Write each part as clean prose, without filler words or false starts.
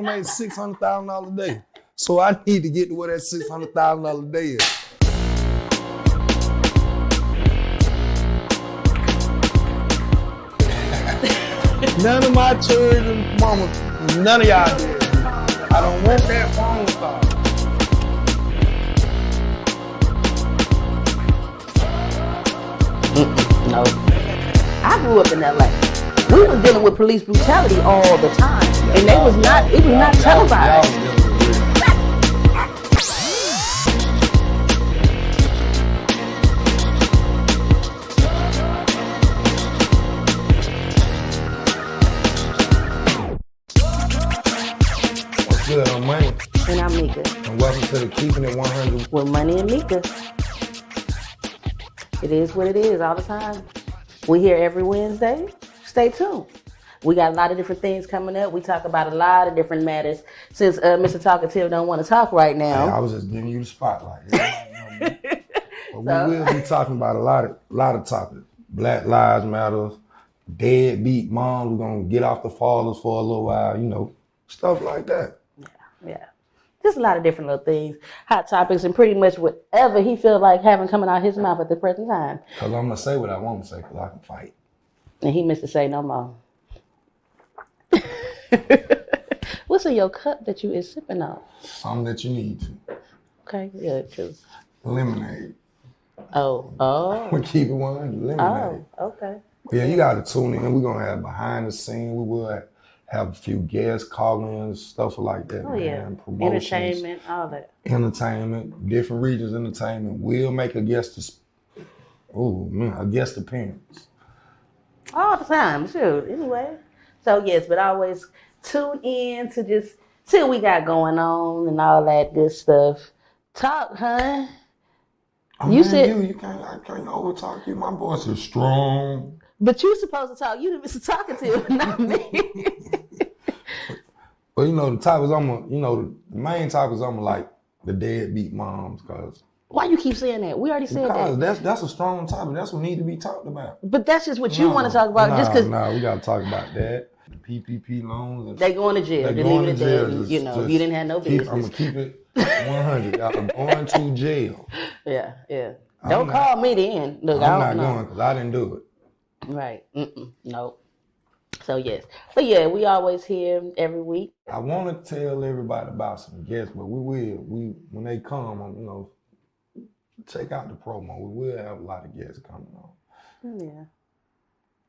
make $600,000 a day. So I need to get to where that $600,000 a day is. None of my children, mama, none of y'all did. I don't want that phone call. No. I grew up in LA. We were dealing with police brutality all the time. And it was not televised. What's good? I'm Money. And I'm Meeka. And welcome to the Keeping It 100 with Money and Meka. It is what it is all the time. We here every Wednesday. Stay tuned. We got a lot of different things coming up. We talk about a lot of different matters. Since Mr. Talkative don't want to talk right now. Hey, I was just giving you the spotlight. But we will be talking about a lot of topics. Black Lives Matter, deadbeat moms. We're going to get off the fathers for a little while, stuff like that. Yeah. Just a lot of different little things, hot topics, and pretty much whatever he feels like having coming out his mouth at the present time. Because I'm going to say what I want to say because I can fight. And he missed to say no more. What's in your cup that you is sipping on? Something that you need to. Okay, good. Cause... Lemonade. Oh. We keep it 100. Lemonade. Oh, okay. Yeah, you got to tune in. We're going to have behind the scene. We will have a few guest call-ins, stuff like that. Oh, yeah. Promotions, entertainment, all that. Entertainment, different regions entertainment. We'll make a guest appearance. All the time, shoot. Anyway. So, yes, but always tune in to just see what we got going on and all that good stuff. Talk, huh? I can't over-talk you. My voice is strong. But you supposed to talk. You the Mr. Talkative, not me. Well, the topics the main topics like the deadbeat moms, cause. Why you keep saying that? We already said that. That's a strong topic. That's what need to be talked about. But that's just what you want to talk about, just because. No, we got to talk about that. The PPP loans. They going to jail. They're going to jail. You didn't have no business. I'm gonna keep it 100. Y'all going to jail. Yeah. Don't call me then. Look, I'm not going because I didn't do it. Right. No. So, yes. But, yeah, we always here every week. I want to tell everybody about some guests, but we will. When they come, check out the promo. We will have a lot of guests coming on.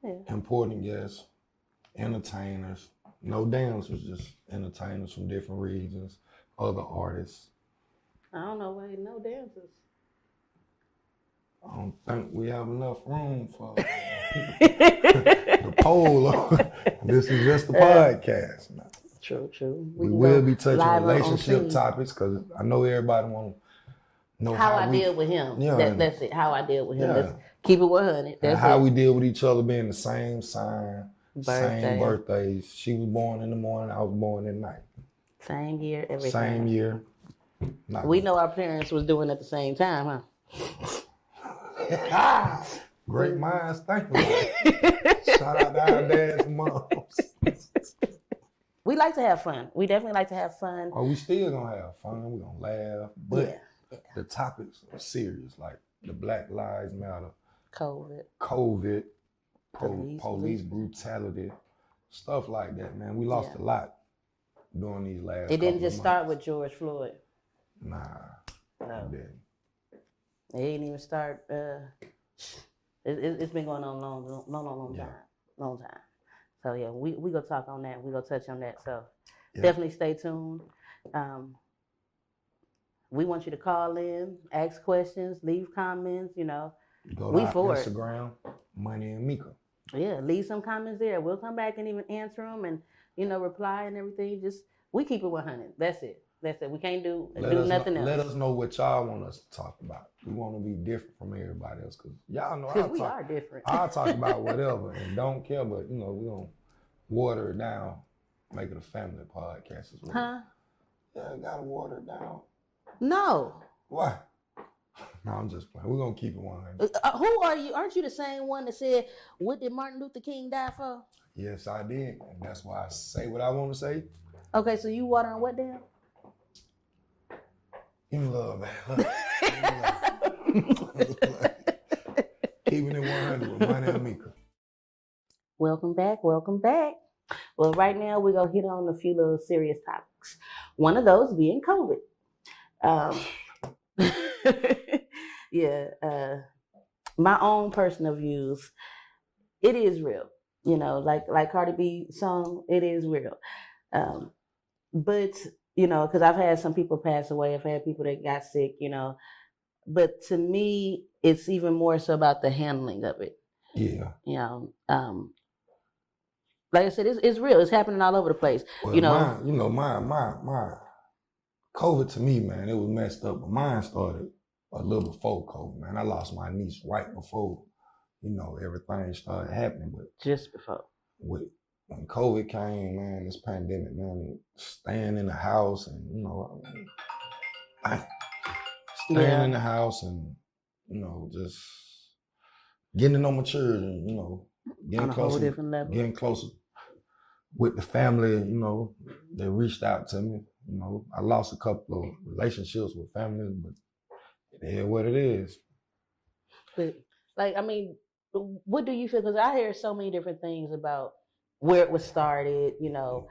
Yeah. Important guests, entertainers. No dancers, just entertainers from different regions, other artists. I don't know why no dancers. I don't think we have enough room for the poll. This is just a podcast. True. We will be touching relationship topics because I know everybody want to know how I deal with him. Yeah, that's it. How I deal with him. Yeah. Let's keep it 100. That's how it. we deal with each other, being the same sign, same birthdays. She was born in the morning. I was born at night. Same year, everything. Same year. We know our parents was doing it at the same time, huh? Great minds think alike. Shout out to our dads and moms. We like to have fun. We definitely like to have fun. Oh, we still gonna have fun. We're gonna laugh. But the topics are serious, like the Black Lives Matter, COVID, police brutality, stuff like that, man. We lost a lot during these last It didn't just months. start with George Floyd. Nah, it didn't. It didn't even start. It's been going on long time. So yeah, we gonna talk on that. We gonna touch on that. So definitely stay tuned. We want you to call in, ask questions, leave comments. Go to we our for Instagram, Money and Meka. Yeah, leave some comments there. We'll come back and even answer them and reply and everything. We keep it 100. That's it. We can't do nothing else. Let us know what y'all want us to talk about. We want to be different from everybody else because y'all know we are different. I'll talk about whatever and don't care, but we're gonna water it down, make it a family podcast as well. Huh? Yeah, gotta water it down. No. Why? No, I'm just playing. We're gonna keep it 100. Who are you? Aren't you the same one that said, "What did Martin Luther King die for?" Yes, I did, and that's why I say what I want to say. Okay, so you watering what down? Give me love, man. Love. Keeping it 100 with Money and Meka. Welcome back. Well, right now we're going to hit on a few little serious topics. One of those being COVID. My own personal views, it is real. You know, like Cardi B song, it is real. But, you know, because I've had some people pass away. I've had people that got sick, you know. But to me, it's even more so about the handling of it. Yeah. You know, like I said, it's real. It's happening all over the place. Well, my COVID to me, man, it was messed up. But mine started a little before COVID, man. I lost my niece right before, you know, everything started happening. But just before. When COVID came, man, this pandemic, man, staying in the house and, you know, staying in the house and, you know, just getting to know my children, you know, getting closer with the family, you know, they reached out to me. You know, I lost a couple of relationships with families, but it is what it is. But, like, I mean, what do you feel? Because I hear so many different things about where it was started, you know,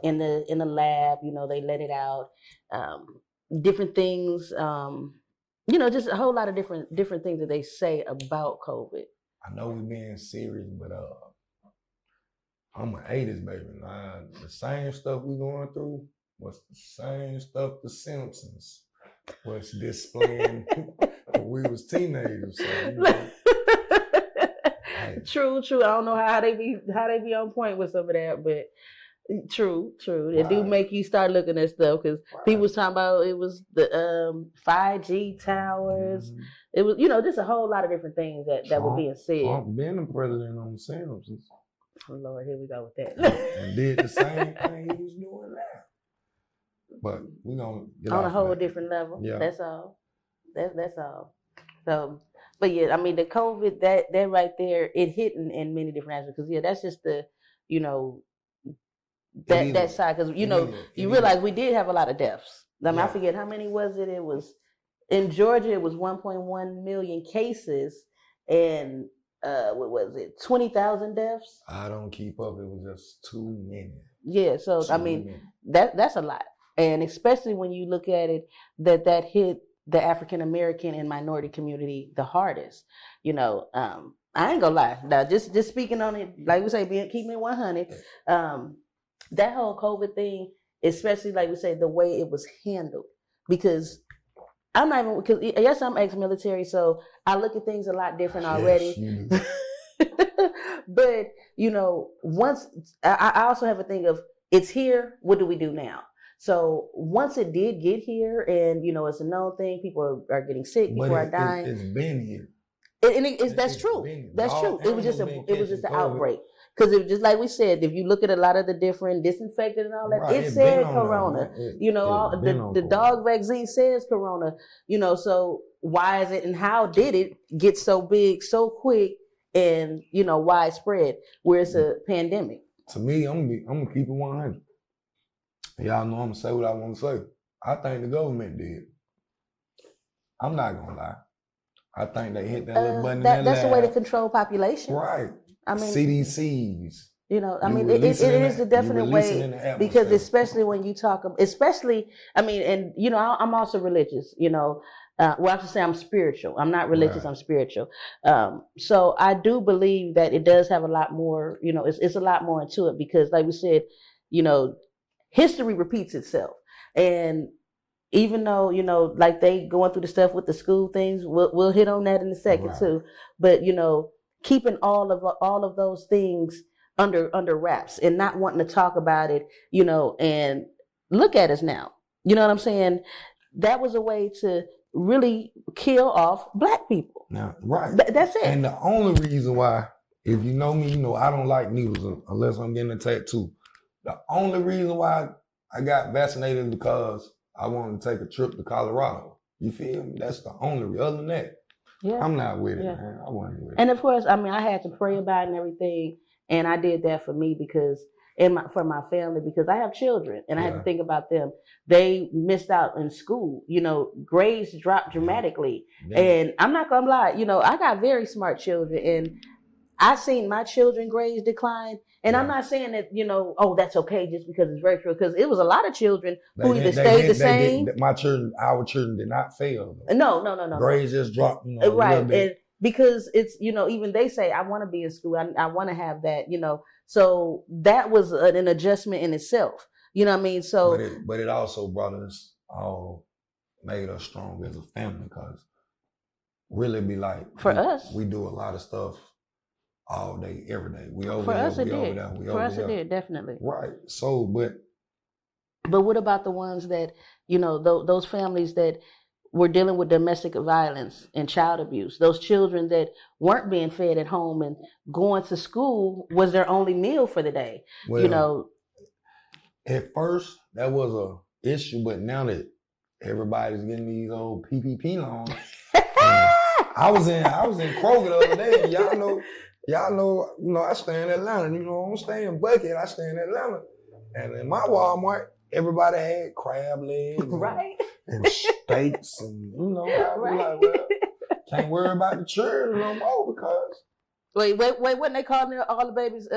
in the lab, you know, they let it out, different things, you know, just a whole lot of different things that they say about COVID. I know we're being serious, but I'm an 80s baby. The same stuff we going through was the same stuff the Simpsons was displaying when we was teenagers. So, you know. True. I don't know how they be on point with some of that, but true. It do make you start looking at stuff because people was talking about it was the 5G towers. Mm-hmm. It was, you know, just a whole lot of different things that were being said. Trump being the president on the Simpsons. Oh Lord, here we go with that. And did the same thing he was doing now. But we're gonna get on a whole different level. Yeah. That's all. That's all. So, but yeah, I mean the COVID that right there, it hit in many different aspects. Because yeah, that's just the, you know, that side. Because you know, you realize we did have a lot of deaths. I forget how many was it. It was in Georgia. It was 1.1 million cases, and what was it? 20,000 deaths. I don't keep up. It was just too many. Yeah. So I mean, that's a lot, and especially when you look at it, that hit the African American and minority community the hardest. You know, I ain't gonna lie. Now, just speaking on it, like we say, keeping it 100. That whole COVID thing, especially like we say, the way it was handled, because I'm not even, because yes, I'm ex-military, so I look at things a lot different already. Yes, but you know, once I also have a thing of it's here. What do we do now? So once it did get here, and you know, it's a known thing, people are getting sick, people are dying. It's been here. That's true. That's true. It was just an outbreak. Because it was just like we said, if you look at a lot of the different disinfectant and all that, it said corona. You know, the dog vaccine says corona. You know, so why is it and how did it get so big so quick and, you know, widespread where it's a pandemic? To me, I'm gonna keep it 100. Y'all know I'm gonna say what I want to say. I think the government did. I'm not gonna lie. I think they hit that little button. That's the way to control population, right? I mean, CDCs. You know, I mean, it is a definite way, because especially when you talk, especially, I mean, and you know, I'm also religious. You know, well, I have to say I'm spiritual. I'm not religious. Right. I'm spiritual. So I do believe that it does have a lot more. You know, it's a lot more into it because, like we said, you know, history repeats itself, and even though, you know, like they going through the stuff with the school things, we'll hit on that in a second too. But you know, keeping all of those things under wraps and not wanting to talk about it, you know, and look at us now. You know what I'm saying? That was a way to really kill off Black people. Now, right. That's it. And the only reason why, if you know me, you know I don't like needles unless I'm getting a tattoo. The only reason why I got vaccinated is because I wanted to take a trip to Colorado. You feel me? That's the only reason. Other than that, I'm not with it, man. I wasn't with it. And of course, I mean, I had to pray about it and everything. And I did that for me because, for my family, because I have children and I had to think about them. They missed out in school. Grades dropped dramatically. Yeah. And I'm not gonna lie, I got very smart children, and I seen my children grades decline. And I'm not saying that, that's okay just because it's virtual, because it was a lot of children who either stayed the same. Our children did not fail. No. Grades just dropped, right. And because it's, even they say, I want to be in school. I want to have that, So that was an adjustment in itself. You know what I mean? So, but it also brought us all, made us strong as a family, because really be like, for us, we do a lot of stuff all day, every day. We over for there, us, we it over did. there, we for over us, there. It did, definitely. Right. So, but what about the ones that, those families that were dealing with domestic violence and child abuse? Those children that weren't being fed at home and going to school was their only meal for the day. Well, at first that was a issue, but now that everybody's getting these old PPP loans, I was in Kroger the other day, and y'all know, I stay in Atlanta. I don't stay in Buckhead, I stay in Atlanta. And in my Walmart, everybody had crab legs, right, and steaks, and I was like, well, can't worry about the children no more, because wait, what they calling all the babies?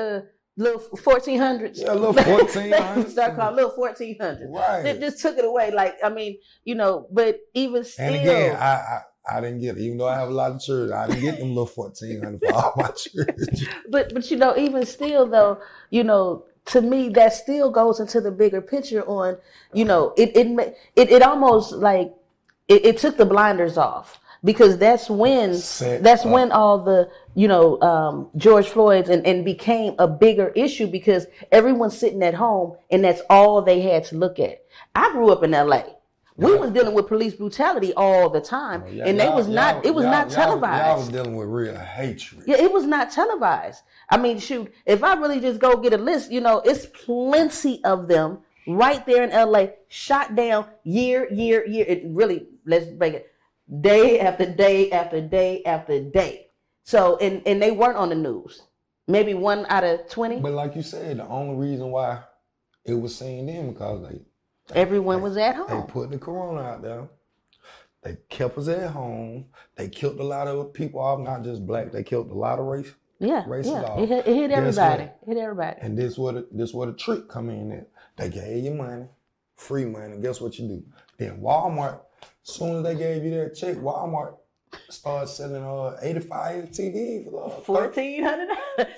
Little 1400s. Yeah, little 1400s. Start calling little 1400s. Right. They just took it away. But even still. And again, I didn't get it. Even though I have a lot of children, I didn't get them little 1400 for all my children. But even still though, to me, that still goes into the bigger picture on, it almost like it took the blinders off, because that's when all the, George Floyd's and became a bigger issue, because everyone's sitting at home and that's all they had to look at. I grew up in LA. We was dealing with police brutality all the time, and it was not televised. Y'all was dealing with real hatred. Yeah, it was not televised. I mean, shoot, if I really just go get a list, it's plenty of them right there in LA, shot down year. It really, let's break it, day after day after day after day. So, and they weren't on the news. Maybe 1 out of 20. But like you said, the only reason why it was seen then, because everyone was at home. They put the corona out there. They kept us at home. They killed a lot of people off, not just black. They killed a lot of races off. It hit everybody. It hit everybody. And this where the trick come in at. They gave you money, free money. And guess what you do? Then Walmart, as soon as they gave you that check, Walmart started selling 85 TVs for $1,499.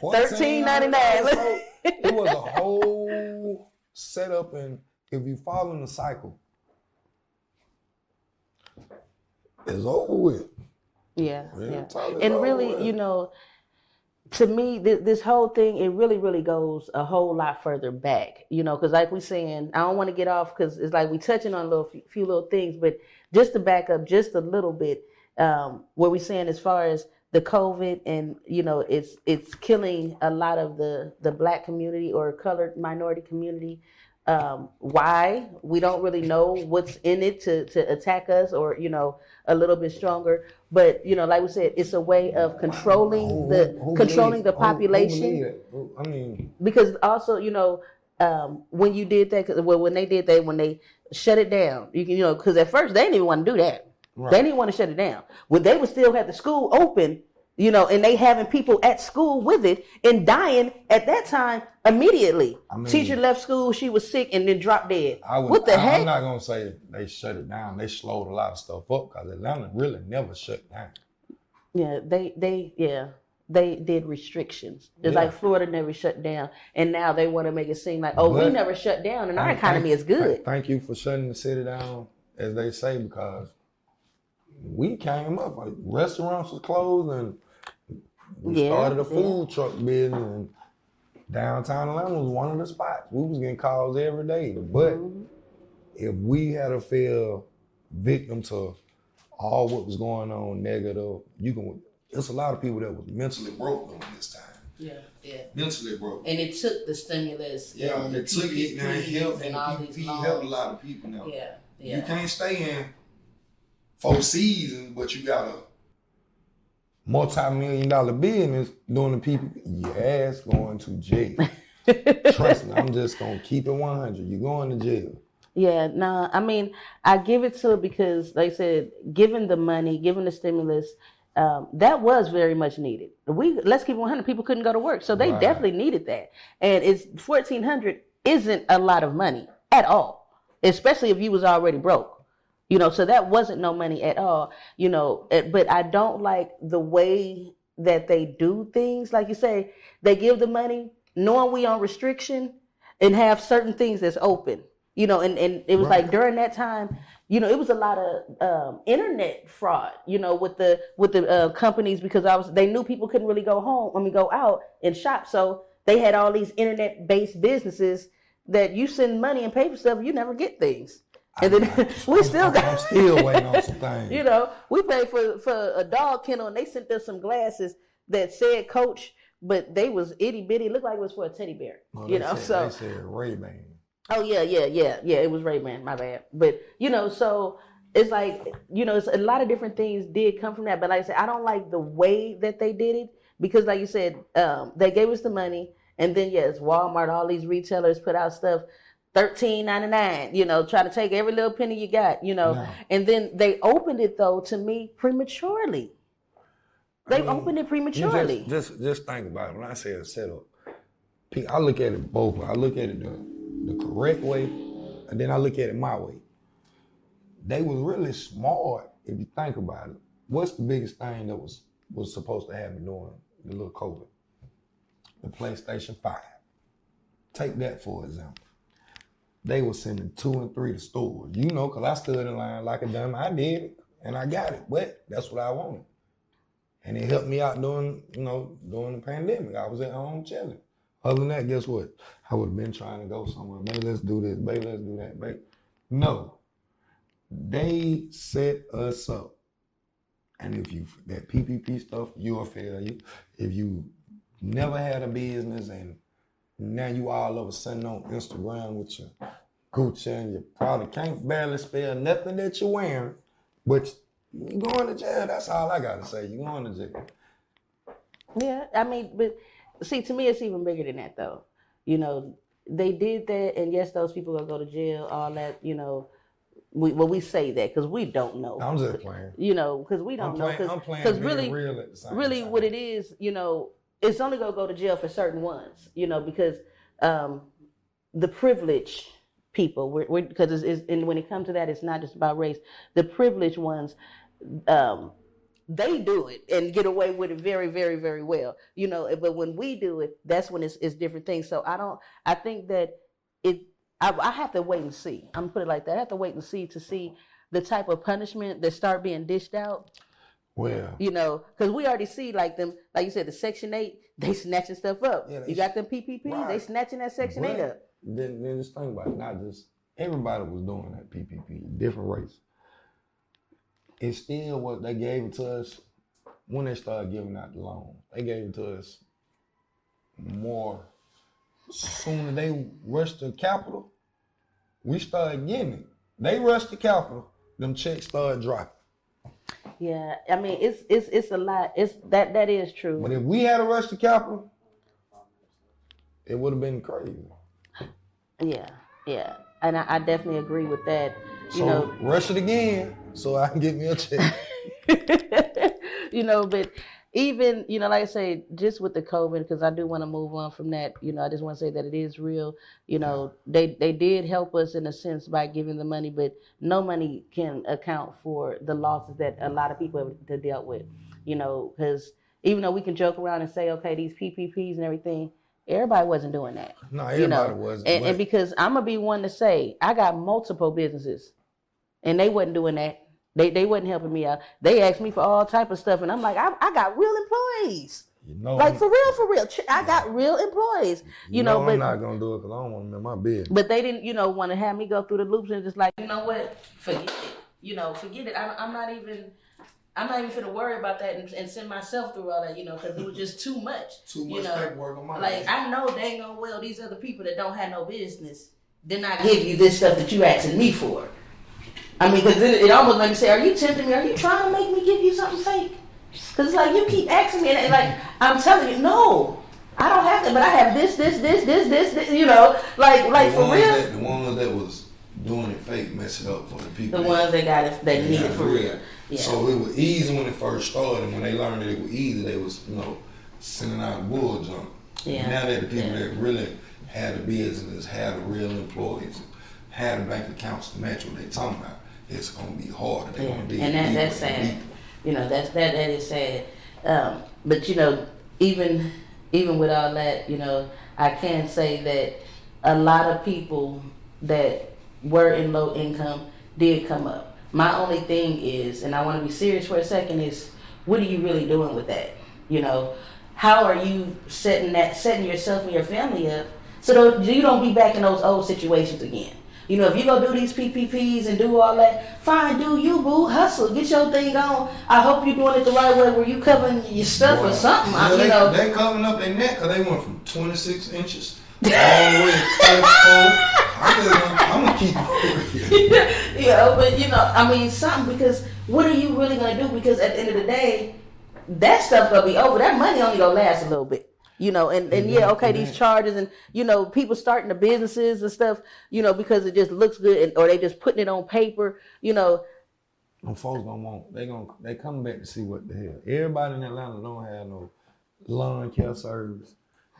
$13.99. It was a whole setup, and if you follow in the cycle, it's over with. Yeah. And really, to me, this whole thing, it really, really goes a whole lot further back, because like we saying, I don't want to get off, because it's like we touching on a few little things, but just to back up just a little bit, where we saying as far as the COVID and, it's killing a lot of the black community or colored minority community. Why? We don't really know what's in it to attack us, or, a little bit stronger. But, like we said, it's a way of controlling the population. I mean, because also, when you did that, when they shut it down, because at first they didn't even want to do that. Right. They didn't want to shut it down. Well, they would still have the school open, and they having people at school with it and dying at that time immediately. I mean, teacher left school, she was sick, and then dropped dead. What the heck? I'm not going to say they shut it down. They slowed a lot of stuff up, because Atlanta really never shut down. Yeah, they did restrictions. It's like Florida never shut down, and now they want to make it seem like, we never shut down, and our economy is good. Thank you for shutting the city down, as they say, because we came up, like restaurants was closed, and we started a food truck business, and downtown Atlanta was one of the spots. We was getting calls every day. But if we had to feel victim to all what was going on negative, there's a lot of people that was mentally broke during this time. Yeah. Mentally broke. And it took the stimulus. Yeah, it took it and helped, and PPP helped a lot of people now. Yeah. You can't stay in 4 seasons, but you got a multi-million-dollar business doing the PPP. Your ass going to jail. Trust me, I'm just gonna keep it 100. You're going to jail. Yeah, no, I mean, I give it to it because, like I said, given the money, given the stimulus, that was very much needed. Let's keep it 100. People couldn't go to work, so they definitely needed that. And it's $1,400 isn't a lot of money at all, especially if you was already broke. So that wasn't no money at all. But I don't like the way that they do things. Like you say, they give the money knowing we on restriction and have certain things that's open. And it was like during that time, it was a lot of internet fraud, with the companies because they knew people couldn't really go out and shop. So they had all these internet based businesses that you send money and pay for stuff, you never get things. And then I'm still waiting on some things. We paid for a dog kennel and they sent us some glasses that said Coach, but they was itty bitty. Looked like it was for a teddy bear. They said Ray-Ban. Oh yeah. It was Ray-Ban. My bad. But so it's like it's a lot of different things did come from that. But like I said, I don't like the way that they did it because, like you said, they gave us the money, and then Walmart, all these retailers put out stuff. $13.99, try to take every little penny you got, and then they opened it though to me prematurely. Opened it prematurely. Just think about it. When I say a setup, I look at it both ways. I look at it the correct way, and then I look at it my way. They was really smart if you think about it. What's the biggest thing that was supposed to happen during the little COVID? The PlayStation 5. Take that for example. They were sending 2 and 3 to stores. Because I stood in line like a dumb. I did it, and I got it. But that's what I wanted. And it helped me out during the pandemic. I was at home chilling. Other than that, guess what? I would have been trying to go somewhere. Baby, let's do this. Baby, let's do that. Baby. No. They set us up. And that PPP stuff, you're a failure. If you never had a business and now you all of a sudden on Instagram with your Gucci and you probably can't barely spell nothing that you're wearing, but you're going to jail. That's all I got to say. You're going to jail. Yeah, I mean, but see, to me, it's even bigger than that, though. They did that, and yes, those people going to go to jail, all that, we say that because we don't know. I'm just playing. Because we don't know. I'm playing being really, real at the same really time. What it is, it's only going to go to jail for certain ones, because the privileged people, because and when it comes to that, it's not just about race. The privileged ones, they do it and get away with it very, very, very well, But when we do it, that's when it's different things. So I think that I have to wait and see. I'm gonna put it like that. I have to wait and see the type of punishment that start being dished out. Well, because we already see like you said, the Section 8, they snatching stuff up. Yeah, you got them PPP, right. They snatching that Section 8 up. Then just think about it. Not just everybody was doing that PPP, different race. It's still what they gave it to us when they started giving out the loans. They gave it to us more. Soon as they rushed the capital, we started getting it. They rushed the capital, them checks started dropping. Yeah, I mean it's a lot. That is true. But if we had a rush to capital, it would have been crazy. Yeah, and I definitely agree with that. So rush it again, so I can get me a check. But even like I say, just with the COVID, because I do want to move on from that. I just want to say that it is real. They did help us in a sense by giving the money, but no money can account for the losses that a lot of people have dealt with. Because even though we can joke around and say, okay, these PPPs and everything, everybody wasn't doing that. No, everybody wasn't. And because I'm gonna be one to say, I got multiple businesses, and they wasn't doing that. They wasn't helping me out. They asked me for all type of stuff, and I'm like, I got real employees. Like for real. I got real employees. But I'm not gonna do it because I don't want them in my business. But they didn't, want to have me go through the loops and just like, what? Forget it. Forget it. I'm not even finna worry about that and send myself through all that, because it was just too much. Too much paperwork on my Like, I know dang on well these other people that don't have no business did not give you this stuff that you asking me for. I mean, because it almost made me say, are you tempting me? Are you trying to make me give you something fake? Because it's like, you keep asking me, and like, I'm telling you, no. I don't have that, but I have this, you know, like for real. The ones that was doing it fake mess it up for the people. The ones that got it, they need it for real. Yeah. So it was easy when it first started, and when they learned that it was easy, they was, you know, sending out bull junk. Yeah. Now that the people that really had the business, had the real employees, had the bank accounts to match what they talking about, it's gonna be harder. They gonna dig and that's sad. You know, that is sad. But you know, even with all that, you know, I can say that a lot of people that were in low income did come up. My only thing is, and I want to be serious for a second, is what are you really doing with that? You know, how are you setting yourself and your family up so that you don't be back in those old situations again? You know, if you go do these PPPs and do all that, fine, do you, boo, hustle, get your thing on. I hope you're doing it the right way where you covering your stuff or something. Yeah, they covering up their neck because they went from 26 inches all the way to 34. I'm going to keep it. Yeah, but you know, I mean, something, because what are you really going to do? Because at the end of the day, that stuff going to be over. That money only going to last a little bit. You know, and yeah, okay, these charges and, you know, people starting the businesses and stuff, you know, because it just looks good, or they just putting it on paper, you know. Them folks they coming back to see what the hell. Everybody in Atlanta don't have no lawn care service.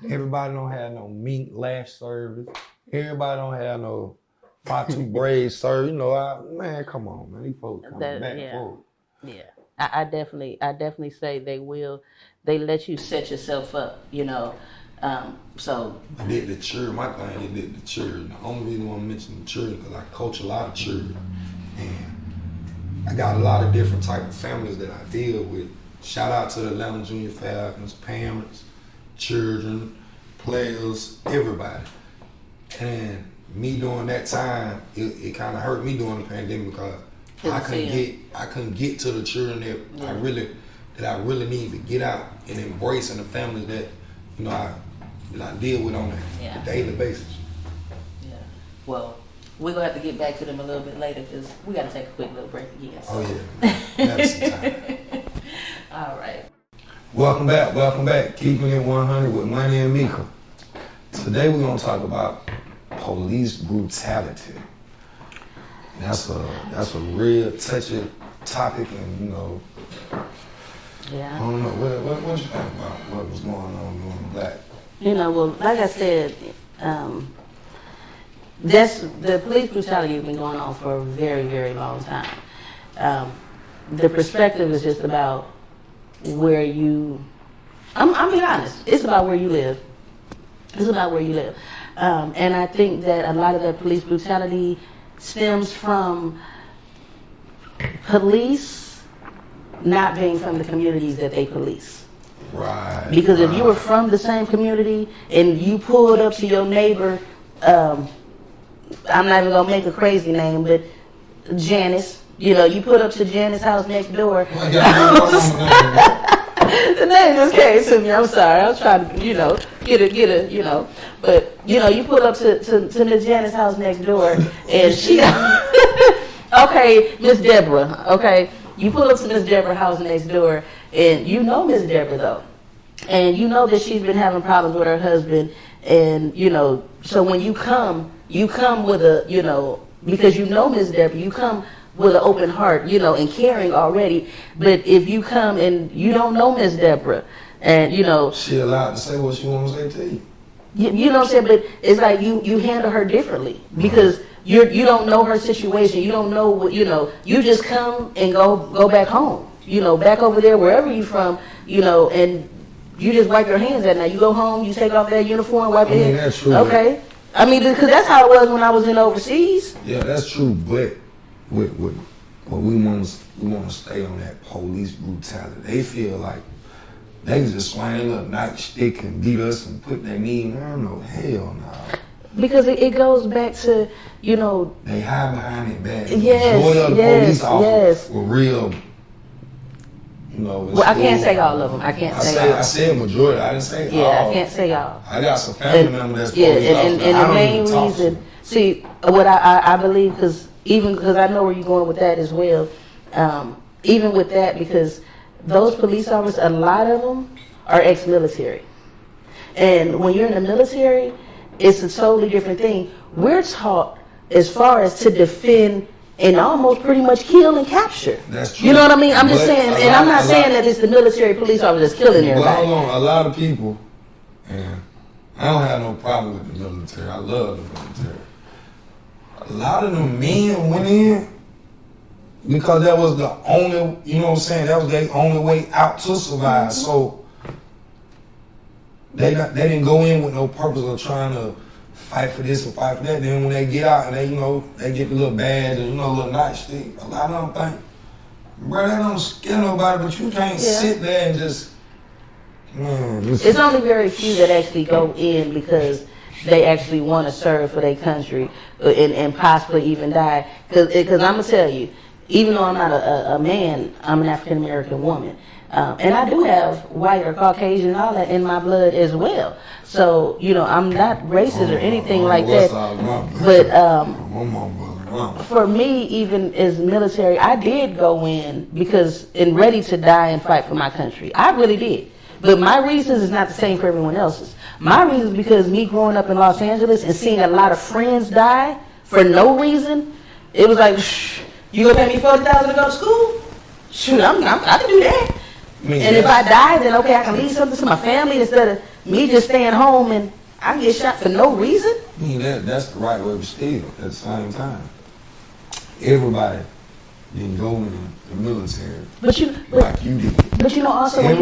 Everybody don't have no mink lash service. Everybody don't have no Fatu braid service. You know, man, come on, man. These folks coming back forward. Yeah. I definitely say they will. They let you set yourself up, you know. So I did the church. My thing, it did the church. The only reason I want to mention the church because I coach a lot of children, and I got a lot of different type of families that I deal with. Shout out to the Atlanta Junior Falcons, parents, children, players, everybody. And me during that time, it kind of hurt me during the pandemic because I couldn't get to the children that I really need to get out and embrace, and the families that, you know, that I deal with on a daily basis. Yeah. Well, we're gonna have to get back to them a little bit later because we gotta take a quick little break again. So. Oh yeah. That's some time. All right. Welcome back. Keeping it 100 with Money and Meka. Today we're gonna talk about police brutality. That's a real touchy topic, and you know, I don't know what you think about what was going on during Black. You know, well, like I said, the police brutality has been going on for a very, very long time. The perspective is just about where you. I'm being honest. It's about where you live. It's about where you live, and I think that a lot of that police brutality stems from police not being from the communities that they police. Right. Because if you were from the same community and you pulled up to your neighbor, I'm not even gonna make a crazy name, but Janice, you know, you put up to Janice's house next door. The name just came to me. I'm sorry. I was trying to, you know, get a, you know. But, you know, you pull up to Miss Janice's house next door, and she, okay, Miss Deborah, okay. You pull up to Miss Deborah's house next door, and you know Miss Deborah, though. And you know that she's been having problems with her husband, and, you know, so when you come with a, you know, because you know Miss Deborah, you come with an open heart, you know, and caring already. But if you come and you don't know Miss Deborah, and you know, she allowed to say what she wants to say to you. You know what I'm saying? But it's like you handle her differently because you don't know her situation. You don't know what, you know. You just come and go back home. You know, back over there wherever you from. You know, and you just wipe your hands at night. You go home, you take off that uniform, wipe your hands. That's true. Okay. I mean, because that's how it was when I was in overseas. Yeah, that's true. But we want to stay on that police brutality. They feel like they can just swing up, nightstick and beat us and put their knee in. I don't know, hell no. Because it goes back to, you know, they hide behind it bad. Yes, police officers were real. You know, well, I can't say all of them. I said majority. I didn't say all. Yeah, I can't say all. I got some family members that's police officers. And the main reason, see, what I believe, because I know where you're going with that as well. Even with that, because those police officers, a lot of them are ex-military. And when you're in the military, it's a totally different thing. We're taught as far as to defend and almost pretty much kill and capture. That's true. You know what I mean? I'm just saying, and I'm not saying that it's the military police officers killing everybody. Well, hold on. A lot of people, and I don't have no problem with the military. I love the military. A lot of them men went in because that was the only, you know what I'm saying, that was their only way out to survive. So they didn't go in with no purpose of trying to fight for this or fight for that. Then when they get out and they, you know, they get the little badge or, you know, little nightstick, a lot of them think, bro, that don't scare nobody, but you can't sit there and just, It's only very few that actually go in because they actually want to serve for their country and possibly even die. Because I'm going to tell you, even though I'm not a man, I'm an African American woman. And I do have white or Caucasian and all that in my blood as well. So, you know, I'm not racist or anything like that. But for me, even as military, I did go in because ready to die and fight for my country. I really did. But my reasons is not the same for everyone else's. My reason is because me growing up in Los Angeles and seeing a lot of friends die for no reason, it was like, you gonna pay me $40,000 to go to school? Shoot, I can do that. And if I die, then okay, I can leave something to my family instead of me just staying home and I get shot for no reason. I mean, that's the right way to steal at the same time. Everybody didn't go in the military like you did. But you know, also when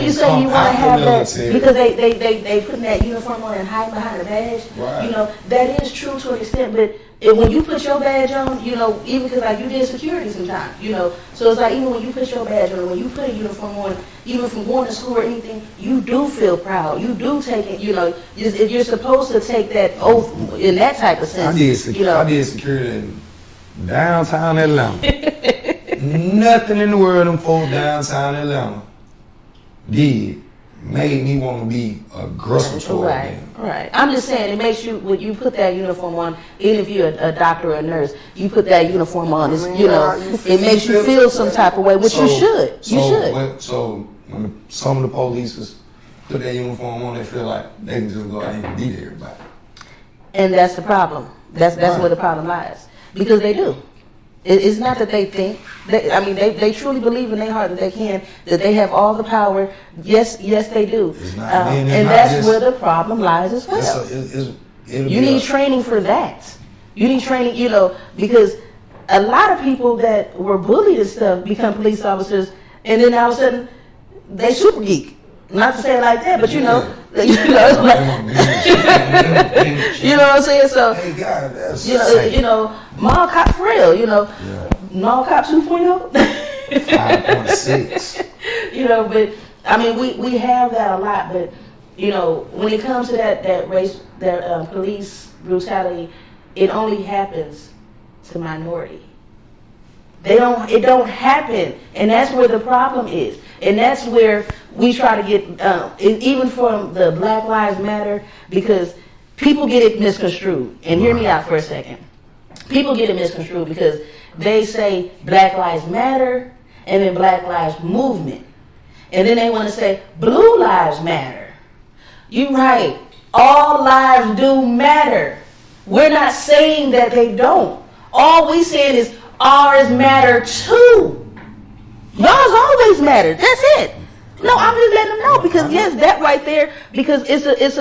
you say you want to have that, because they putting that uniform on and hide behind the badge, you know, that is true to an extent, but when you put your badge on, you know, even because like you did security sometimes, you know, so it's like even when you put your badge on, when you put a uniform on, even from going to school or anything, you do feel proud. You do take it, you know, you're supposed to take that oath in that type of sense. I did security in downtown Atlanta. Nothing in the world them folks downtown Atlanta made me want to be aggressive toward them. Right. I'm just saying, it makes you, when you put that uniform on, even if you're a doctor or a nurse, you put that uniform on, it's, you know, it makes you feel some type of way, which you should. So when some of the police put that uniform on, they feel like they can just go out and beat everybody. And that's the problem. That's where the problem lies. Because they do. It's not that they think. They truly believe in their heart that they can, that they have all the power. Yes, they do. And that's where the problem lies as well. You need training for that. You need training, you know, because a lot of people that were bullied and stuff become police officers, and then all of a sudden they super geek. Not to say it like that, but you know, you know what I'm saying? So, you know, mall cop for real, you know, mall cop 2.0, 5.6. You know, but I mean, we have that a lot, but you know, when it comes to that race, that police brutality, it only happens to minority. It don't happen, and that's where the problem is, and that's where we try to get, even from the Black Lives Matter, because people get it misconstrued. And hear me out for a second. People get it misconstrued because they say Black Lives Matter and then Black Lives Movement, and then they want to say Blue Lives Matter. You're right. All lives do matter. We're not saying that they don't. All we saying is ours matter too. Yours always matter. That's it. No, I'm just letting them know, because yes, that right there, because it's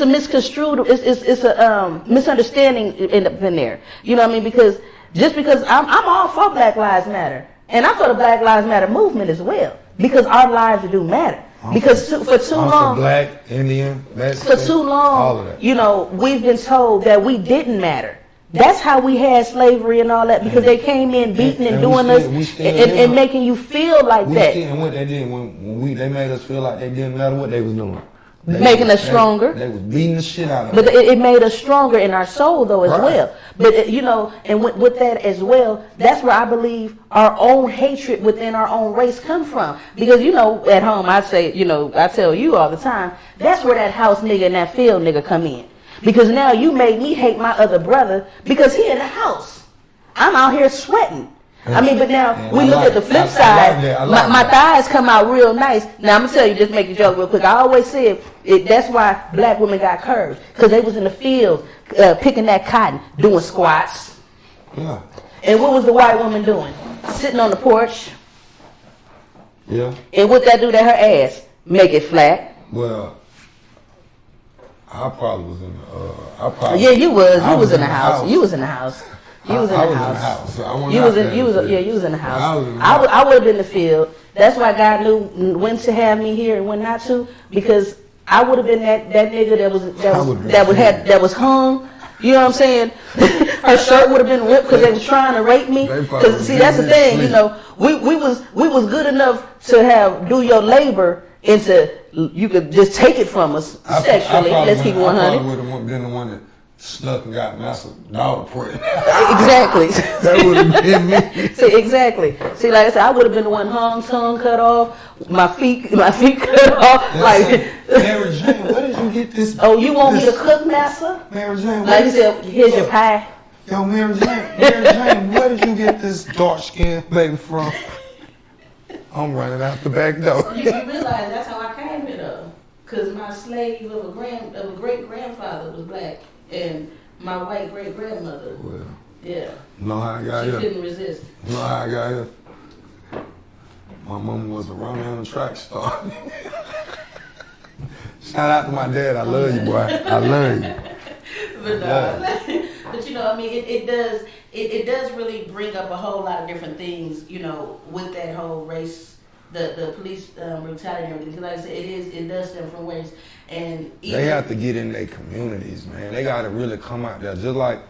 a misconstrued, it's a misunderstanding in there. You know what I mean? Because just because I'm all for Black Lives Matter, and I'm for the Black Lives Matter movement as well, because our lives do matter. Because for too long, Black, Indian, for too long, all of that. You know, we've been told that we didn't matter. That's how we had slavery and all that, because they came in beating and doing us and making you feel like that. And what they did when they made us feel like they didn't matter what they was doing. Making us stronger. They was beating the shit out of us. But it made us stronger in our soul, though, as well. But, you know, and with that as well, that's where I believe our own hatred within our own race come from. Because, you know, at home, I say, you know, I tell you all the time, that's where that house nigga and that field nigga come in. Because now you made me hate my other brother because he in the house. I'm out here sweating. I mean, but now we look at the flip side. My thighs come out real nice. Now I'm gonna tell you, just make a joke real quick. I always said that's why black women got curves, because they was in the field picking that cotton, doing squats. Yeah. And what was the white woman doing? Sitting on the porch. Yeah. And what that do to her ass? Make it flat. Well, I probably was in the. Yeah, you was. You was in the house. You was in the house. You was in the house. You was in the house. I would have been in the field. That's why God knew when to have me here and when not to, because I would have been that nigga that was hung. You know what I'm saying? Her shirt would have been ripped because they was trying to rape me. Because see, that's the thing. You know, we was good enough to do your labor into you could just take it from us sexually. Let's keep it 100. I probably would have been the one that snuck and got massive dog print. Exactly. That would have been me. See, exactly. See, like I said, I would have been the one hung, tongue cut off, my feet cut off. Like, Mary Jane, where did you get this? Oh, you want me to cook, massa? Mary Jane, like you said, here's your pie. Yo, Mary Jane, where did you get this dark skinned baby from? I'm running out the back door. You realize that's how I came here though, because my slave of a great grandfather was black, and my white great grandmother. Well, yeah. Know how I got here? She couldn't resist. Know how I got here? My mom was a runner and a track star. Shout out to my dad. I love you, boy. I love you. But you know, I mean, it does really bring up a whole lot of different things, you know, with that whole race, the police brutality and everything. Because like I said, it does stem from race, and they have to get in their communities, man. They got to really come out there, just like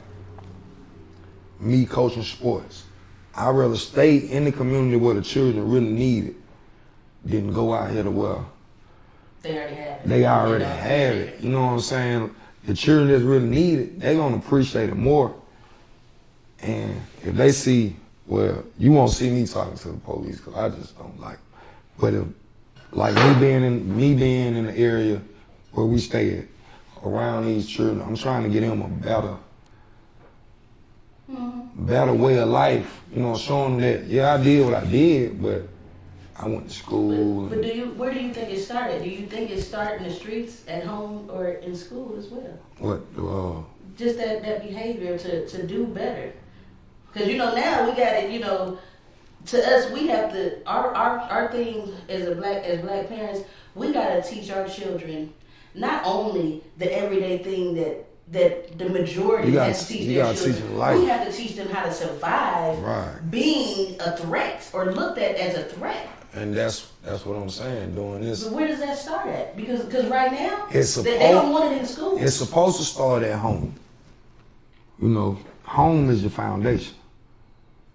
me coaching sports. I'd rather stay in the community where the children really need it than go out here to where they already have it. They already have it. You know what I'm saying? The children that really need it, they're going to appreciate it more. And if they see, well, you won't see me talking to the police because I just don't like it. But if, like me being in the area where we stay at, around these children, I'm trying to get them a better way of life. You know, show them that, yeah, I did what I did, but I went to school. But where do you think it started? Do you think it started in the streets, at home, or in school as well? What? Just that behavior to do better. Because, you know, now we got it, you know, to us, we have to, our thing as black parents, we got to teach our children not only the everyday thing that the majority has to teach their children. We have to teach them how to survive being a threat or looked at as a threat. And that's what I'm saying, doing this. But where does that start at? Because right now, they don't want it in school. It's supposed to start at home. You know, home is your foundation.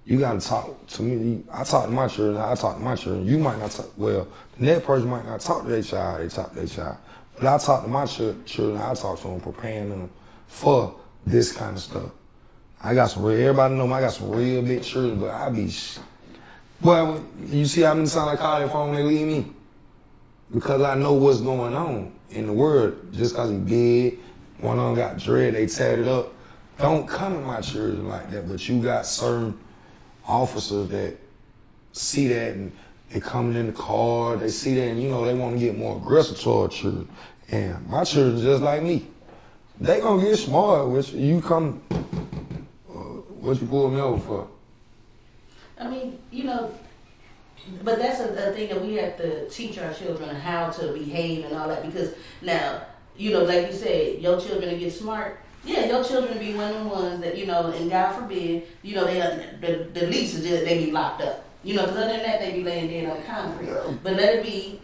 You got to talk to me. I talk to my children. I talk to my children. You might not talk. Well, the next person might not talk to their child. They talk to their child. But I talk to my children. I talk to them, preparing them for this kind of stuff. I got some real. Everybody know I got some real big children, but I be. Well, you see how many times I call their phone, they leave me? Because I know what's going on in the world. Just because he big, one of them got dread, they tatted up. Don't come at my children like that, but you got certain officers that see that and they coming in the car, they see that and, you know, they want to get more aggressive toward children. And my children just like me. They gonna get smart, which you come, what you pull me over for? I mean, you know, but that's a thing that we have to teach our children how to behave and all that, because now, you know, like you said, your children to get smart. Yeah, your children be one of the ones that, you know, and God forbid, you know, the least is just they be locked up. You know, because other than that, they be laying dead on concrete. But let it be,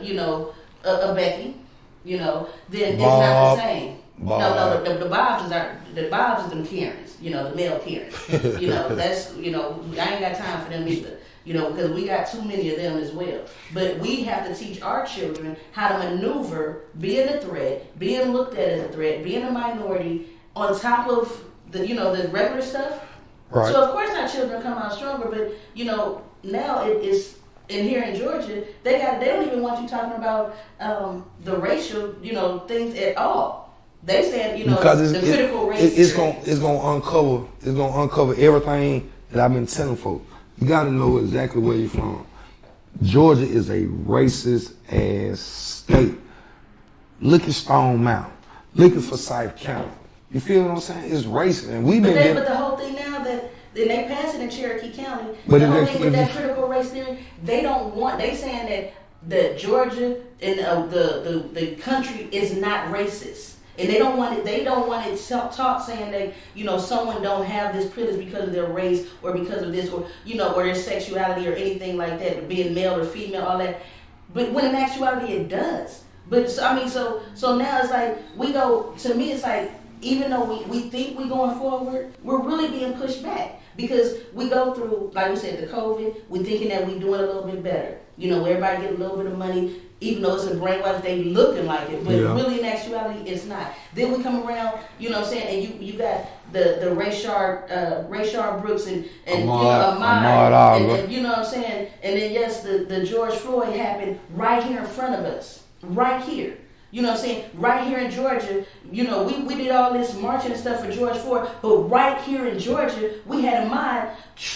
you know, a Becky, you know, then it's not the same. No, the Bobs is them Karens, you know, the male Karens. You know, that's, you know, I ain't got time for them either. You know, because we got too many of them as well. But we have to teach our children how to maneuver, being a threat, being looked at as a threat, being a minority, on top of the, you know, the regular stuff. Right. So of course our children come out stronger, but you know, now it is. And here in Georgia, they don't even want you talking about the racial, you know, things at all. They said, you know, because the critical race. It's gonna uncover everything that I've been telling folks. You got to know exactly where you're from. Georgia is a racist ass state. Look at Stone Mountain. Look at Forsyth County. You feel what I'm saying? It's racist, and we've been. But the whole thing now that they pass it in Cherokee County, but the whole thing with that critical race theory, they don't want. They saying that Georgia and the country is not racist. And they don't want it. They don't want it taught saying that someone don't have this privilege because of their race or because of this or or their sexuality or anything like that, being male or female, all that. But when in actuality it does. But so now it's like we go. To me, it's like even though we think we're going forward, we're really being pushed back because we go through, like we said, the COVID. We're thinking that we're doing a little bit better. Everybody get a little bit of money. Even though it's in brainwash, they be looking like it, but really in actuality, it's not. Then we come around, what I'm saying, and you got the Rayshard Brooks and Ahmaud, and you know what I'm saying, and then yes, the George Floyd happened right here in front of us, right here. You know what I'm saying? Right here in Georgia, we did all this marching and stuff for George Floyd, but right here in Georgia, we had a mind.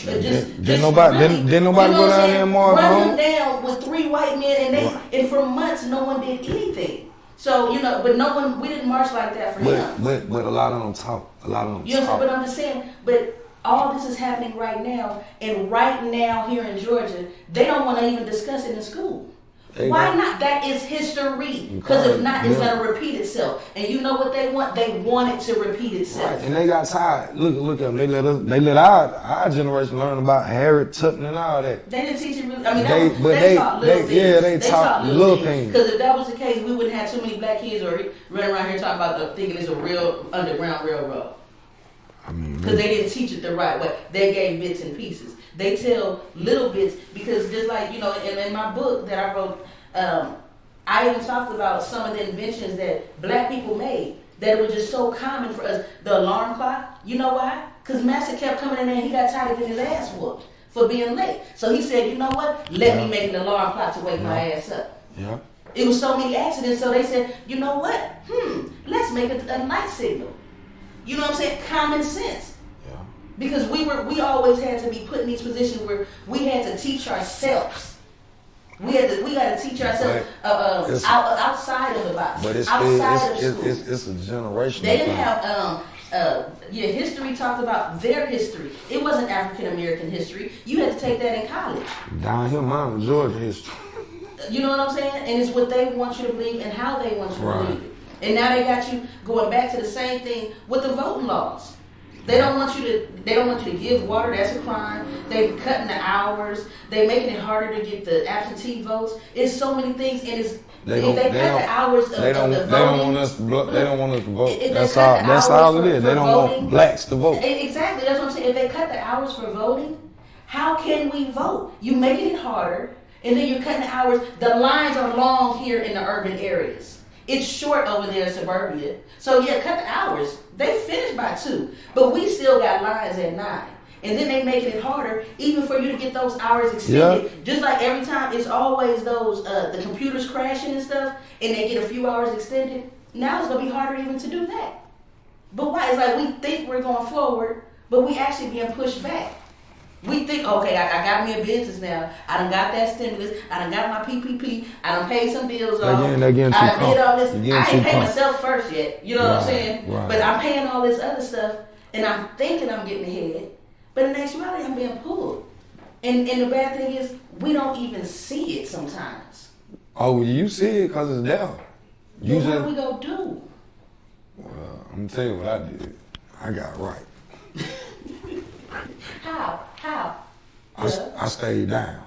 Didn't nobody go down there and march? Run him down with 3 white men, and for months no one did anything. So but no one, we didn't march like that for him. But a lot of them talk. But I'm just saying, but all this is happening right now, and right now here in Georgia, they don't want to even discuss it in school. Why not? That is history. Because if not, it's going to repeat itself. And you know what they want? They want it to repeat itself. Right. And they got tired. Look at them. They let our generation learn about Harriet Tubman and all that. They didn't teach it really. I mean, they taught little things. Yeah, they taught little things. Because if that was the case, we wouldn't have too many black kids running around here talking about thinking it's a real underground railroad. Because they didn't teach it the right way. They gave bits and pieces. They tell little bits because just like, in my book that I wrote, I even talked about some of the inventions that black people made that were just so common for us. The alarm clock, you know why? Because Master kept coming in there and he got tired of getting his ass whooped for being late. So he said, you know what? Let me make an alarm clock to wake my ass up. Yeah. It was so many accidents, so they said, you know what? Let's make a night signal. You know what I'm saying? Common sense. Yeah. Because we always had to be put in these positions where we had to teach ourselves. We got to teach ourselves outside of the box. But it's a generation. They didn't have history talked about their history. It wasn't African American history. You had to take that in college. Down here, mine was Georgia history. You know what I'm saying? And it's what they want you to believe and how they want you to believe it. And now they got you going back to the same thing with the voting laws. They don't want you to give water. That's a crime. They cutting the hours. They making it harder to get the absentee votes. It's so many things, and they cut the hours of the voting. They don't want us to vote. That's all it is. They don't want blacks to vote. Exactly. That's what I'm saying. If they cut the hours for voting, how can we vote? You making it harder, and then you're cutting the hours. The lines are long here in the urban areas. It's short over there in suburbia. So cut the hours. They finished by 2. But we still got lines at 9. And then they making it harder even for you to get those hours extended. Yeah. Just like every time, it's always those, the computers crashing and stuff, and they get a few hours extended. Now it's going to be harder even to do that. But why? It's like we think we're going forward, but we actually being pushed back. We think, okay, I got me a business now. I done got that stimulus. I done got my PPP. I done paid some bills off. I did all this. I ain't paid myself first yet. You know what I'm saying? Right. But I'm paying all this other stuff, and I'm thinking I'm getting ahead. But in actuality, I'm being pulled. And the bad thing is, we don't even see it sometimes. Oh, you see it because it's there. What are we going to do? Well, I'm going to tell you what I did. I got right. How? I stayed down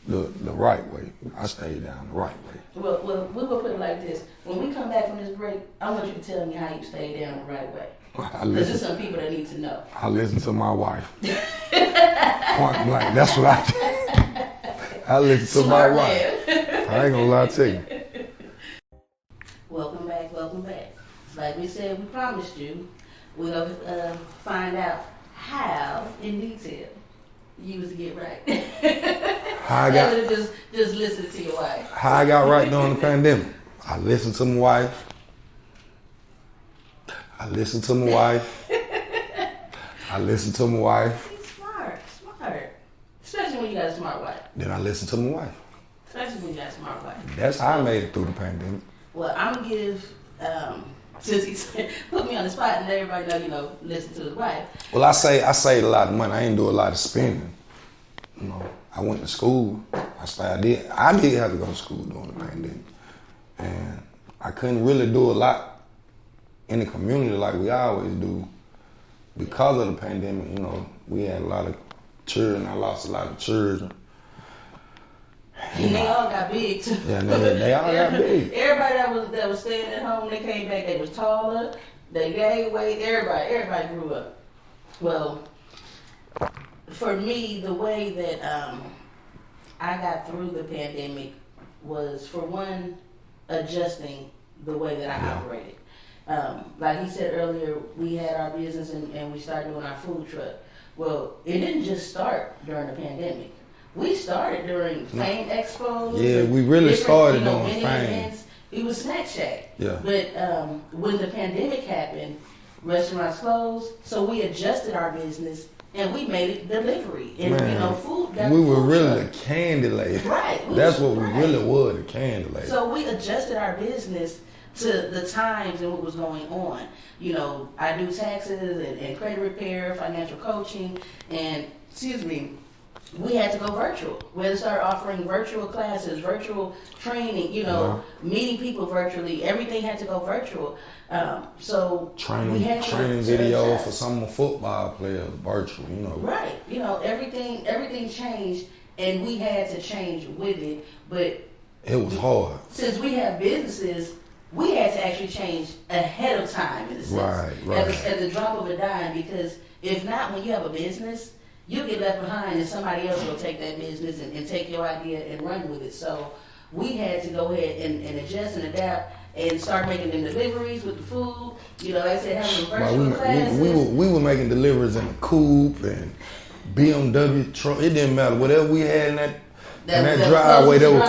the right way. I stayed down the right way. Well, we're going to put it like this. When we come back from this break, I want you to tell me how you stayed down the right way. Because there's some people that need to know. I listen to my wife. Point blank. That's what I do. I listen to my wife. I ain't going to lie to you. Welcome back. Like we said, we promised you, we're going to find out how, in detail, you was to get right. Just listen to your wife. How I got right during the pandemic. I listened to my wife. He's smart. Especially Then I listened to my wife. Especially when you got a smart wife. That's how I made it through the pandemic. Well, I'm gonna give, since he put me on the spot and everybody know, listen to his wife. Well, I saved a lot of money. I ain't do a lot of spending. I went to school. I did have to go to school during the pandemic. And I couldn't really do a lot in the community like we always do because of the pandemic. We had a lot of children. I lost a lot of children. And they all got big too. Yeah, they all got big. Everybody that was staying at home, they came back. They was taller. They gained weight. Everybody grew up. Well, for me, the way that I got through the pandemic was, for one, adjusting the way that I operated. Like he said earlier, we had our business and we started doing our food truck. Well, it didn't just start during the pandemic. We started during Fame Expos. Yeah, we really started doing Fame. Events. It was Snack Shack. Yeah. But when the pandemic happened, restaurants closed, so we adjusted our business and we made it delivery. And food. We were really the candy lady. Right. That's what we really were, the candy lady. So we adjusted our business to the times and what was going on. I do taxes and credit repair, financial coaching, and we had to go virtual. We had to start offering virtual classes, virtual training, meeting people virtually. Everything had to go virtual. So we had training video for some football players virtual, Right. Everything changed and we had to change with it. But it was hard. Since we have businesses, we had to actually change ahead of time in a sense. Right. At the drop of a dime, because if not, when you have a business, you get left behind and somebody else will take that business and take your idea and run with it. So we had to go ahead and adjust and adapt and start making them deliveries with the food. Like I said, having virtual classes. We were making deliveries in a coupe and BMW truck. It didn't matter. Whatever we had in that driveway that was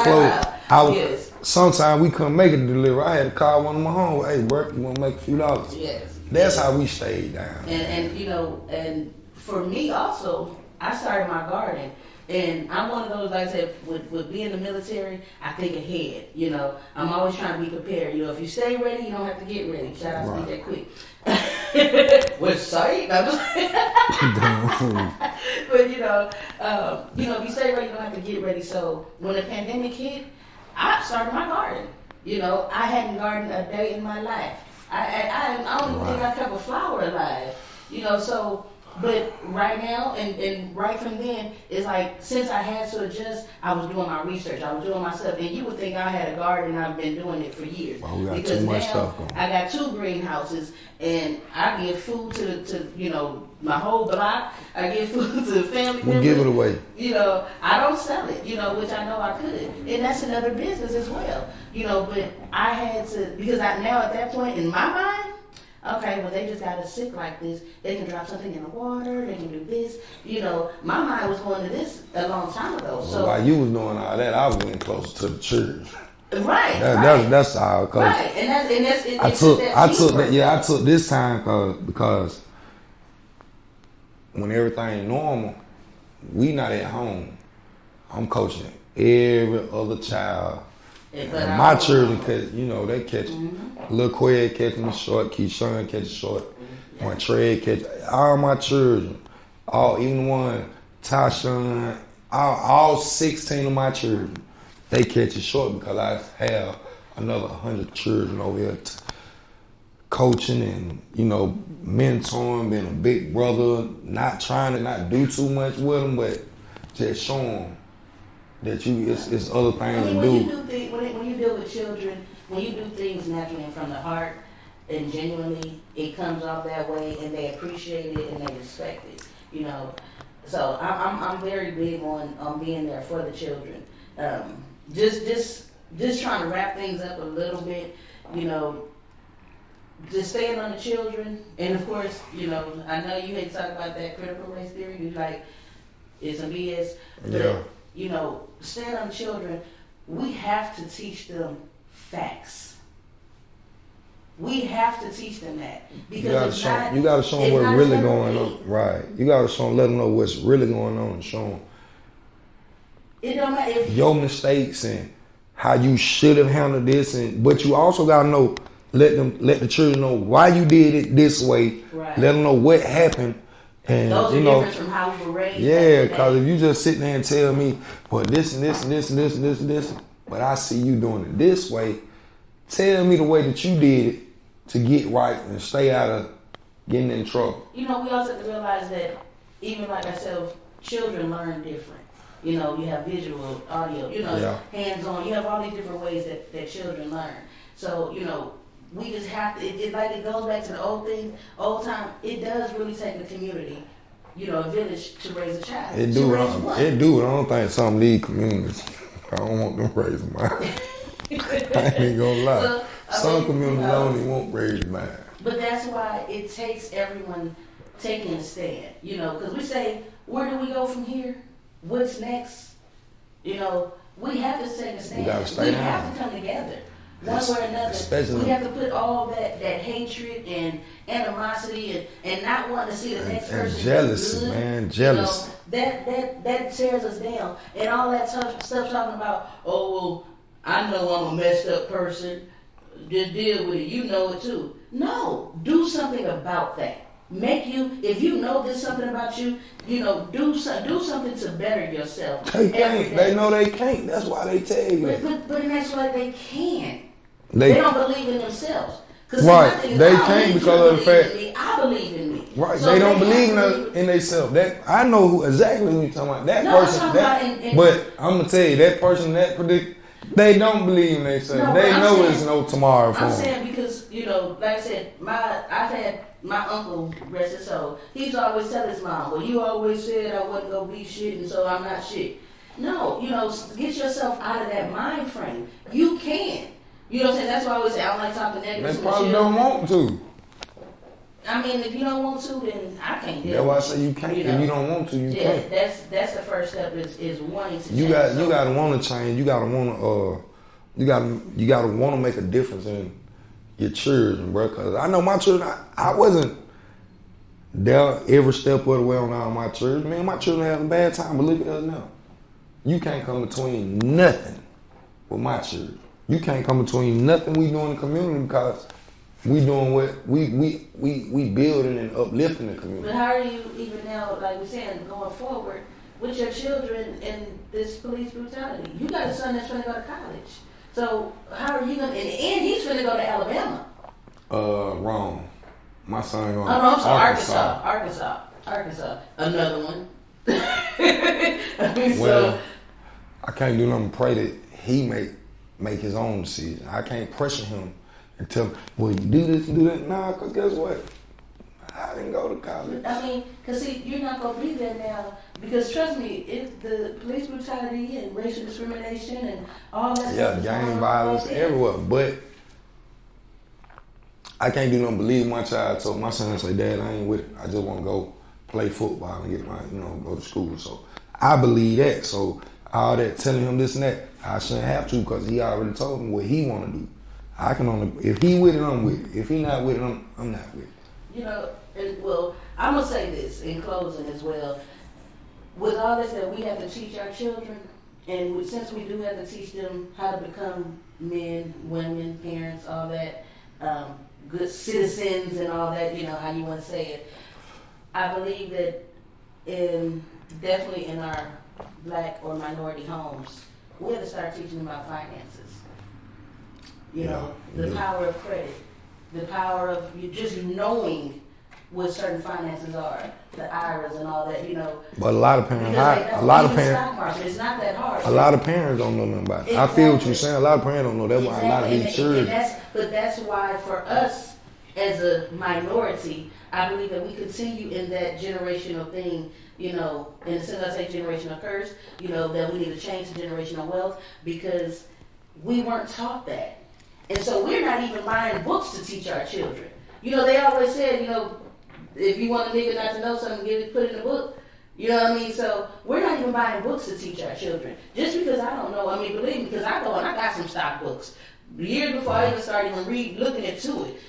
closed. Sometimes we couldn't make it deliver. I had to call one of my homies. Hey, work, you want to make a few dollars? Yes. That's how we stayed down. And for me also, I started my garden. And I'm one of those, like I said, with being in the military, I think ahead. I'm always trying to be prepared. If you stay ready, you don't have to get ready. Shout out to me that quick. Which site? But if you stay ready, you don't have to get ready. So when the pandemic hit, I started my garden. I hadn't gardened a day in my life. I don't even think I kept a flower alive. So. But right now, and right from then, it's like, since I had to adjust, I was doing my research. I was doing my stuff. And you would think I had a garden, and I've been doing it for years. Well, we got too much stuff going. I got 2 greenhouses, and I give food to my whole block. I give food to the family members. We give it away. I don't sell it, which I know I could. And that's another business as well. But I had to, because now at that point in my mind, okay, well, they just got us sick like this. They can drop something in the water. They can do this. My mind was going to this a long time ago. So while you was doing all that, I was getting closer to the church. Right. That's how. Right, and that's it. I took this time because when everything normal, we not at home. I'm coaching every other child. And my children, they catch Lil Qued catching the short, Keyshawn catching short, Montreal catch all my children, even one Tashawn, all 16 of my children, they catch it short because I have another 100 children over here coaching and mentoring, being a big brother, not trying to not do too much with them, but just showing them that it's other things to do. When you deal with children, when you do things naturally and from the heart and genuinely, it comes off that way, and they appreciate it and they respect it. So I'm very big on being there for the children. Just trying to wrap things up a little bit. Just staying on the children, and of course, I know you hate to talk about that critical race theory. You like it's some BS, but staying on children, we have to teach them facts. We have to teach them that, because you got to show them what's really going on. Right, you got to let them know what's really going on and show them. It don't matter if your mistakes and how you should have handled this, but you also gotta know, let the children know why you did it this way. Right. Let them know what happened. And those are different from how we were raised. Yeah, because if you just sit there and tell me, well, this and this and this and this and this and this, but I see you doing it this way, tell me the way that you did it to get right and stay out of getting in trouble. You know, we also have to realize that even like ourselves, children learn different. You know, you have visual, audio, you know, hands-on. You have all these different ways that children learn. So, you know, we just have to, it goes back to the old time. It does really take a community, you know, a village to raise a child. It do. I don't think some lead communities, I don't want them raising mine. I ain't gonna lie. Well, some communities only won't raise mine. But that's why it takes everyone taking a stand, you know, because we say, where do we go from here? What's next? You know, we have to take a stand. We have to come together. One way or another. We have to put all that hatred and animosity and not wanting to see the next person. And jealousy, man. Jealousy. You know, that tears us down. And all that stuff talking about, oh, well, I know I'm a messed up person. Just deal with it. You know it too. No. Do something about that. If you know there's something about you, you know, do something to better yourself. They can't. They know they can't. That's why they tell you. But that's why they can't. They don't believe in themselves. Right. They can't because of the fact. I believe in me. Right. So they don't believe in themselves. I know exactly who you're talking about. That person. But I'm gonna tell you, that person that predict. They don't believe in themselves. No, they know there's no tomorrow for them. I'm saying because, you know, like I said, I've had my uncle, rest his soul, he's always tell his mom, well, you always said I wasn't going to be shit, and so I'm not shit. No, you know, get yourself out of that mind frame. You can. You know what I'm saying? That's why I always say, I don't like talking negative. They probably don't want to. I mean, if you don't want to, then I can't do it. That's why I say you can't. If you don't want to, you can't. That's the first step is wanting to change. You got to want to change. You got to want to you got to want to make a difference in your children, bro. Because I know my children, I wasn't there every step of the way on all my children. Man, my children have a bad time, but look at us now. You can't come between nothing with my children. You can't come between nothing we do in the community because we doing what we building and uplifting the community. But how are you even now, like we're saying, going forward with your children and this police brutality? You got a son that's trying to go to college. So how are you going to, and he's going to go to Alabama. Wrong. My son going to Arkansas. Another one. Well, I can't do nothing but pray that he make his own decision. I can't pressure him and tell him, well, you do this and do that. Nah, because guess what? I didn't go to college. I mean, because see, you're not going to be there now. Because trust me, the police brutality and racial discrimination and all that stuff. Yeah, gang violence everywhere. But I can't do nothing but leave my child. So my son say, Dad, I ain't with it. I just want to go play football and get my, go to school. So I believe that. So all that telling him this and that, I shouldn't have to because he already told me what he want to do. I can only, if he with it, I'm with it. If he not with it, I'm not with it. You know, well, I'm going to say this in closing as well. With all this that we have to teach our children, and since we do have to teach them how to become men, women, parents, all that, good citizens and all that, how you want to say it, I believe that definitely in our black or minority homes, we have to start teaching them about finances. The power of credit, the power of you just knowing what certain finances are, the IRAs and all that, But a lot of parents, it's not that hard. A lot of parents don't know nothing about it. Exactly. I feel what you're saying. A lot of parents don't know. That's why a lot of these children. But that's why for us as a minority, I believe that we continue in that generational thing, in a sense I say generational curse, that we need to change the generational wealth because we weren't taught that. And so we're not even buying books to teach our children. They always said, if you want a nigga not to know something, put it in a book. You know what I mean? So we're not even buying books to teach our children. Just because I don't know, believe me, because I go and I got some stock books. Years before I even started even looking into it,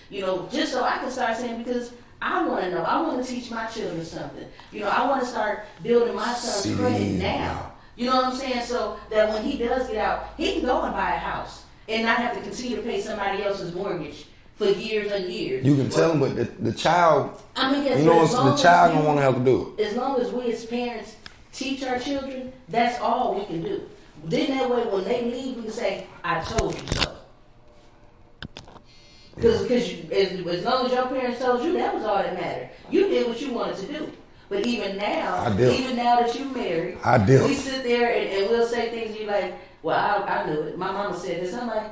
just so I can start saying, because I want to know. I want to teach my children something. I want to start building my son's credit now. You know what I'm saying? So that when he does get out, he can go and buy a house and not have to continue to pay somebody else's mortgage for years and years. You can tell him, but the child, you know, the child don't want to have to do it. As long as we as parents teach our children, that's all we can do. Then that way, when they leave, we can say, "I told you so." Because as long as your parents told you, that was all that mattered. You did what you wanted to do. But even now that you're married, we sit there and we'll say things you like, well, I knew it. My mama said this. I'm like,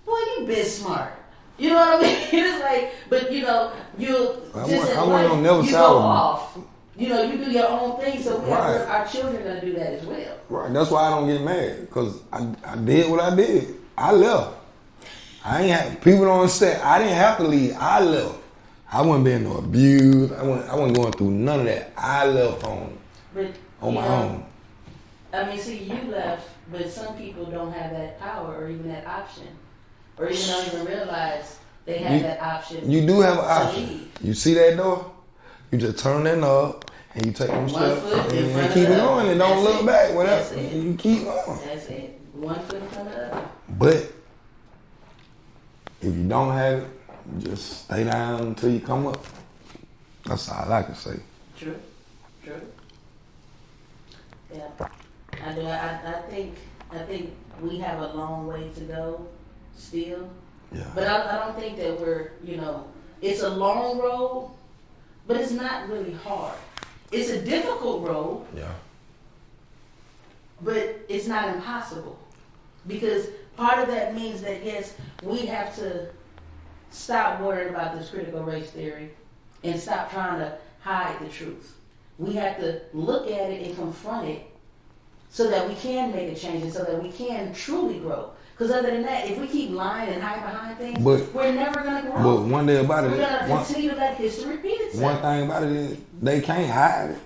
boy, you been smart. You know what I mean? It's like, but you know, you go off. You know, you do your own thing, so our children are gonna do that as well. Right. That's why I don't get mad, because I did what I did. I left. I ain't have, people don't understand. I didn't have to leave. I left. I wasn't being no abused. I wasn't going through none of that. I left on my own. I mean, see, you left, but some people don't have that power or even that option, or even don't even realize they have that option. You do have an option. Leave. You see that door? You just turn that knob and you take them steps and keep it going and don't look back. Whatever. You keep going. That's it. One foot in front of the other. But if you don't have it, just stay down until you come up. That's all I can say. True. Yeah, I do. I think we have a long way to go still. Yeah. But I don't think that we're, it's a long road, but it's not really hard. It's a difficult road. Yeah. But it's not impossible, because part of that means that yes, we have to stop worrying about this critical race theory and stop trying to hide the truth. We have to look at it and confront it so that we can make a change and so that we can truly grow. Because other than that, if we keep lying and hiding behind things, we're never going to grow. But one day about it, we're going to continue to let history repeat itself. One thing about it is they can't hide it.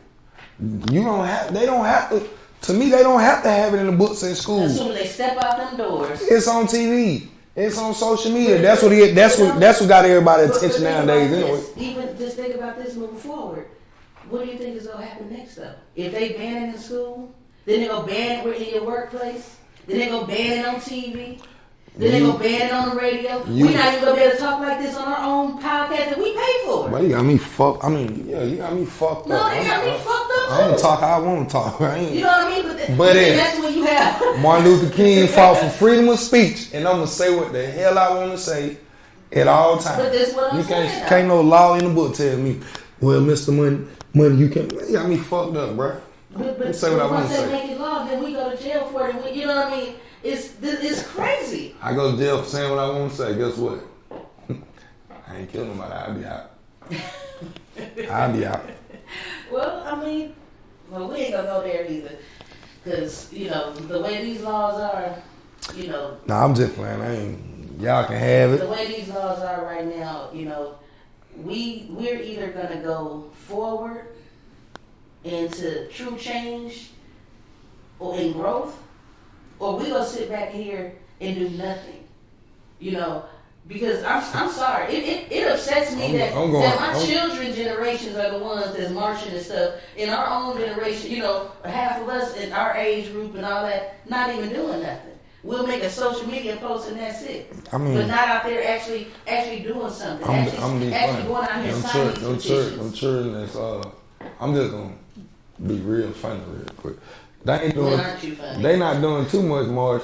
They don't have to. To me, they don't have to have it in the books at school. Assuming they step out them doors. It's on TV. It's on social media. That's what got everybody's attention nowadays. Anyway. Even just think about this moving forward. What do you think is gonna happen next though? If they ban it in school, then they gonna ban it in your workplace. Then they gonna ban it on TV. Then they gonna ban it on the radio. We're not even gonna be able to talk like this on our own podcast that we pay for. But you got me fucked. You got me fucked up. No, they got me fucked up too. I'm gonna talk how I want to talk. Right? You know what I mean? But that's when you have Martin Luther King fought for freedom of speech, and I'm gonna say what the hell I want to say at all times. But that's what I'm saying. Can't no law in the book tell me, well, Mr. Money, you can't. You got me fucked up, bro. But say what I want to say. Once they make it law, then we go to jail for it. You know what I mean? It's crazy. I go to jail for saying what I want to say. Guess what? I ain't killing nobody. I'll be out. Well, I mean, we ain't gonna go there either, because the way these laws are, Nah, I'm just playing. Y'all can have it. The way these laws are right now, we're either gonna go forward into true change or in growth, or we gonna sit back here and do nothing, because I'm sorry, it upsets me that my children's generations are the ones that's marching and stuff. In our own generation, half of us in our age group and all that, not even doing nothing. We'll make a social media post and that's it. But not out there actually doing something. Actually going out here signing these petitions. I'm sure that's I'm just gonna be real funny real quick. They not doing too much, March.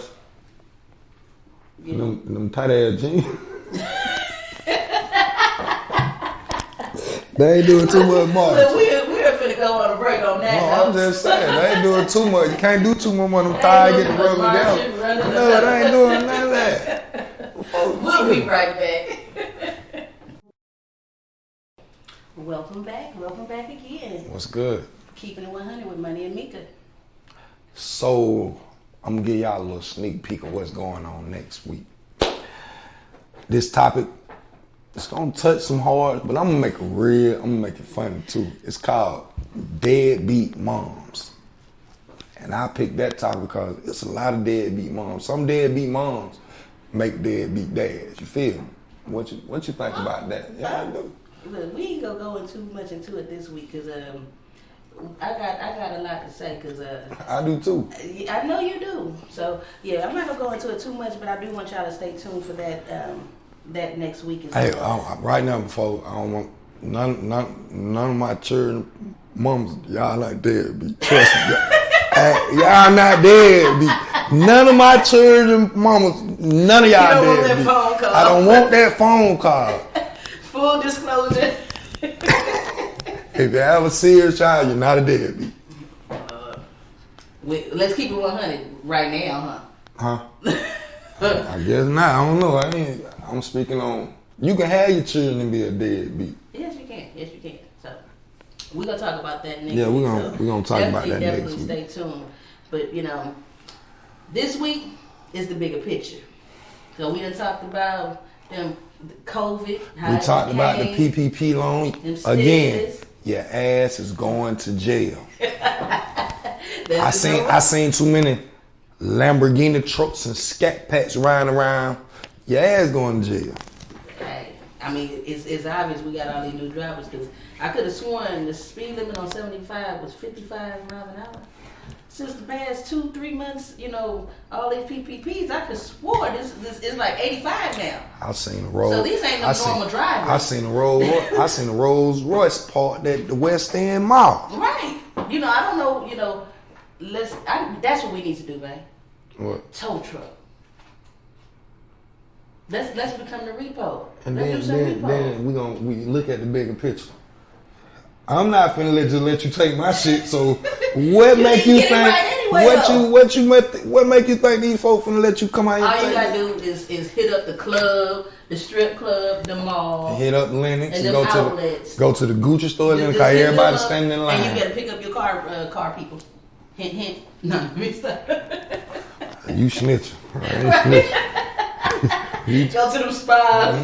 Them tight ass jeans. They ain't doing too much, March. Look, we're finna go on a break on that. No, I'm just saying, they ain't doing too much. You can't do too much on them thighs getting rubbed together. No, they ain't doing none of that. We'll be right back. Welcome back again. What's good? Keeping it 100 with Money and Meka. So, I'm gonna give y'all a little sneak peek of what's going on next week. This topic, it's gonna touch some hard, but I'm gonna make it funny too. It's called deadbeat moms. And I picked that topic because it's a lot of deadbeat moms. Some deadbeat moms make deadbeat dads. You feel me? What you think about that? Yeah, I do. Look, we ain't gonna go too much into it this week because I got a lot to say because I do too. I know you do. So yeah, I'm not gonna go into it too much, but I do want y'all to stay tuned for that that next week. Hey, right now before I don't want none of my children, mamas, y'all not deadbeat. Trust me, y'all not deadbeat. None of my children, mamas, none of y'all deadbeat. I don't want that phone call. Full disclosure. If you have a serious child, you're not a deadbeat. Let's keep it 100 right now, huh? I guess not. I don't know. I'm speaking on. You can have your children and be a deadbeat. Yes, you can. Yes, you can. So we're gonna talk about that next week. Yeah, we're gonna talk about that next week. Definitely stay tuned. But this week is the bigger picture. So we done talked about them COVID. We talked about the PPP loan again. Your ass is going to jail. I seen too many Lamborghini trucks and scat packs riding around. Your ass going to jail. Hey, I mean, it's obvious we got all these new drivers because I could have sworn the speed limit on 75 was 55 miles an hour. Since the past 2-3 months, all these PPPs, I could swore this is like 85 now. I seen the road. So these ain't no normal drivers. I seen the Rolls Royce parked at the West End Mall. Right. I don't know. That's what we need to do, man. What? Tow truck. Let's become the repo. And then we look at the bigger picture. I'm not finna let you take my shit. So what make you think? Right what make you think these folks finna let you come out here? All you gotta do is hit up the club, the strip club, the mall, and hit up Lennox, and go to the Gucci store. Then cause everybody standing in line. And you gotta pick up your car people. Hint, hint. No, mixed up. You snitching. Right? Go to them spas,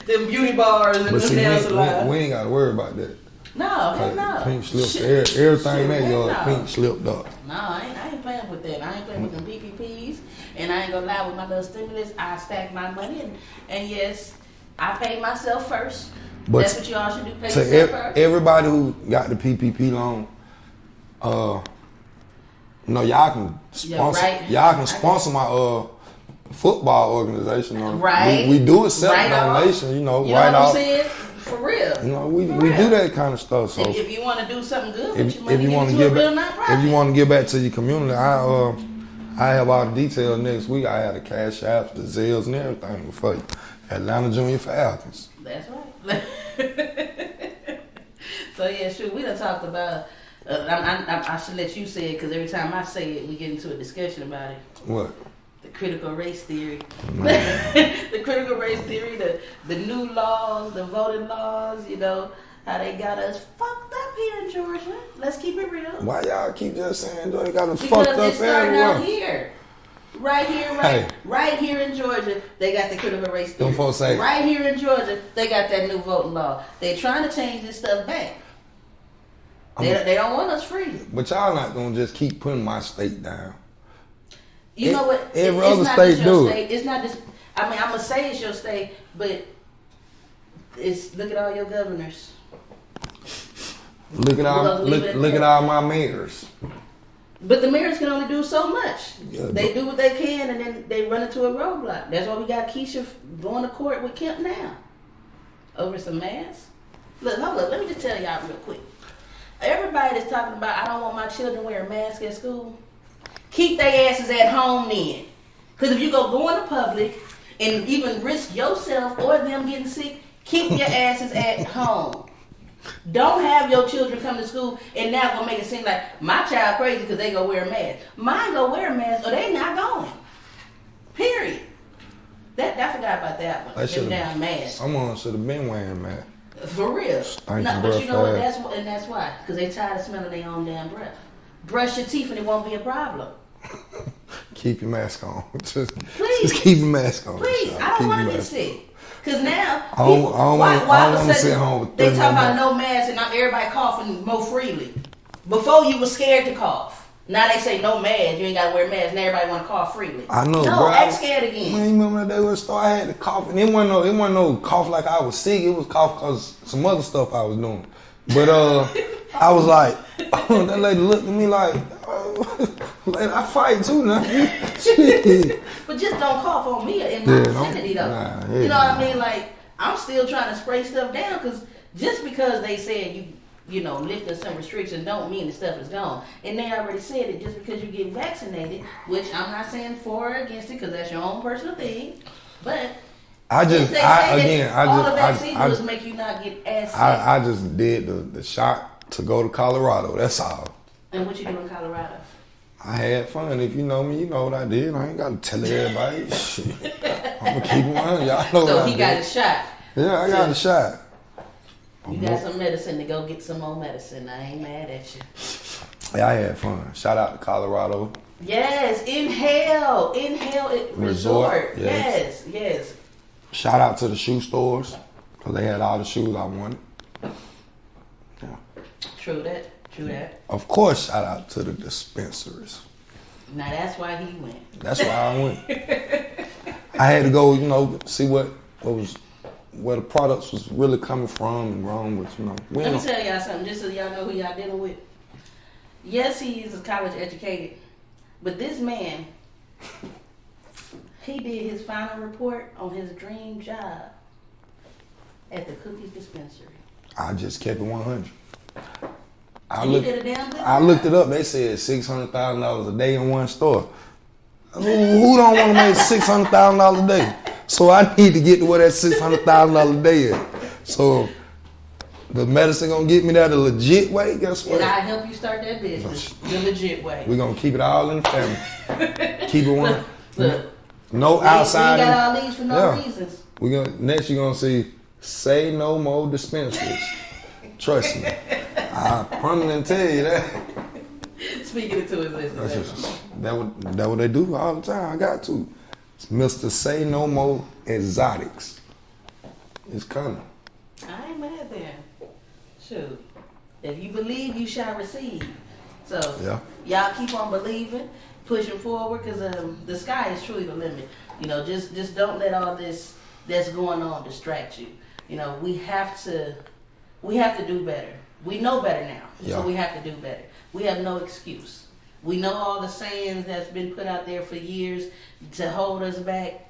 them beauty bars, and them nail salons. We ain't gotta worry about that. No. Pink slipped. Everything that y'all pink slipped up. No, I ain't playing with that. I ain't playing with them PPPs. And I ain't gonna lie, with my little stimulus, I stack my money. And yes, I pay myself first. But that's what you all should do. Pay yourself first. Everybody who got the PPP loan, y'all can sponsor. Yeah, right. Y'all can sponsor my football organization. Right. We do accept donations. You know what I'm saying? For real. We do that kind of stuff. So if you want to do something good, if you want to give back to your community, I have all the details next week. I have the cash apps, the Zelles, and everything for you. Atlanta Junior Falcons. That's right. So yeah, sure. We done talked about. I should let you say it because every time I say it, we get into a discussion about it. What? Critical race theory. The critical race theory, the new laws, the voting laws, how they got us fucked up here in Georgia. Let's keep it real. Why y'all keep just saying they got us fucked up everywhere? Because it's starting out here. Right here in Georgia, they got the critical race theory. Them folks say. Right here in Georgia, they got that new voting law. They trying to change this stuff back. They don't want us free. But y'all not going to just keep putting my state down. You know what? Every other state do it. It's not just. I mean, I'm gonna say it's your state, but look at all your governors. Look at all my mayors. But the mayors can only do so much. Yeah, they do what they can, and then they run into a roadblock. That's why we got Keisha going to court with Kemp now over some masks. Look, hold up. Let me just tell y'all real quick. Everybody that's talking about I don't want my children wearing masks at school. Keep their asses at home then. Because if you go into public and even risk yourself or them getting sick, keep your asses at home. Don't have your children come to school and now gonna make it seem like my child crazy because they go wear a mask. Mine go wear a mask or they not going. Period. I forgot about that one. Them damn masks. Someone should have been wearing a mask. For real. No, but you know what? That's why. Because they tired of smelling their own damn breath. Brush your teeth and it won't be a problem. Keep your mask on. Just keep your mask on. Please, I don't want to get sick. Because now, I don't want to sit home with they talk about no mask and now everybody coughing more freely. Before you were scared to cough. Now they say no mask, you ain't got to wear a mask, and everybody want to cough freely. I know, no, bro. Act scared again. Man, you remember that day we started, I had to cough, and it wasn't no cough like I was sick. It was cough because some other stuff I was doing. But I was like, oh, that lady looked at me like, oh, I fight too now. But just don't cough on me in my vicinity though. You know what I mean? Like, I'm still trying to spray stuff down because just because they said you know, lifting some restrictions don't mean the stuff is gone. And they already said it, just because you get vaccinated, which I'm not saying for or against it because that's your own personal thing, but all the vaccines will make you not get as sick. I just did the shot to go to Colorado. That's all. And what you do in Colorado? I had fun. If you know me, you know what I did. I ain't got to tell everybody. Shit. I'm going to keep it on. Y'all know so he got a shot. Yeah, I got a shot. You got some medicine to go get some more medicine. I ain't mad at you. Yeah, I had fun. Shout out to Colorado. Yes, inhale resort. Yes. Shout out to the shoe stores because they had all the shoes I wanted. Yeah. True that. Of course, shout out to the dispensaries. Now that's why he went. That's why I went. I had to go, you know, see where the products was really coming from and wrong with, you know. Let me tell y'all something, just so y'all know who y'all dealing with. Yes, he is college educated, but this man, he did his final report on his dream job at the cookies dispensary. I just kept it 100. I looked it up. They said $600,000 a day in one store. Who don't want to make $600,000 a day? So I need to get to where that $600,000 a day is. So the medicine gonna get me there the legit way. Guess what? And I help you start that business the legit way. We're gonna keep it all in the family. Keep it one. Look. No outside. We got all these for no reasons. Next you're gonna see say no more dispensaries. Trust me. I permanently tell you that. Speaking it to existence. That what they do all the time. I got to. It's Mr. Say No More Exotics. It's coming. I ain't mad there. Shoot. If you believe, you shall receive. So y'all keep on believing, pushing forward, because the sky is truly the limit. You know, just don't let all this that's going on distract you. You know, we have to do better. We know better now, so we have to do better. We have no excuse. We know all the sayings that's been put out there for years to hold us back.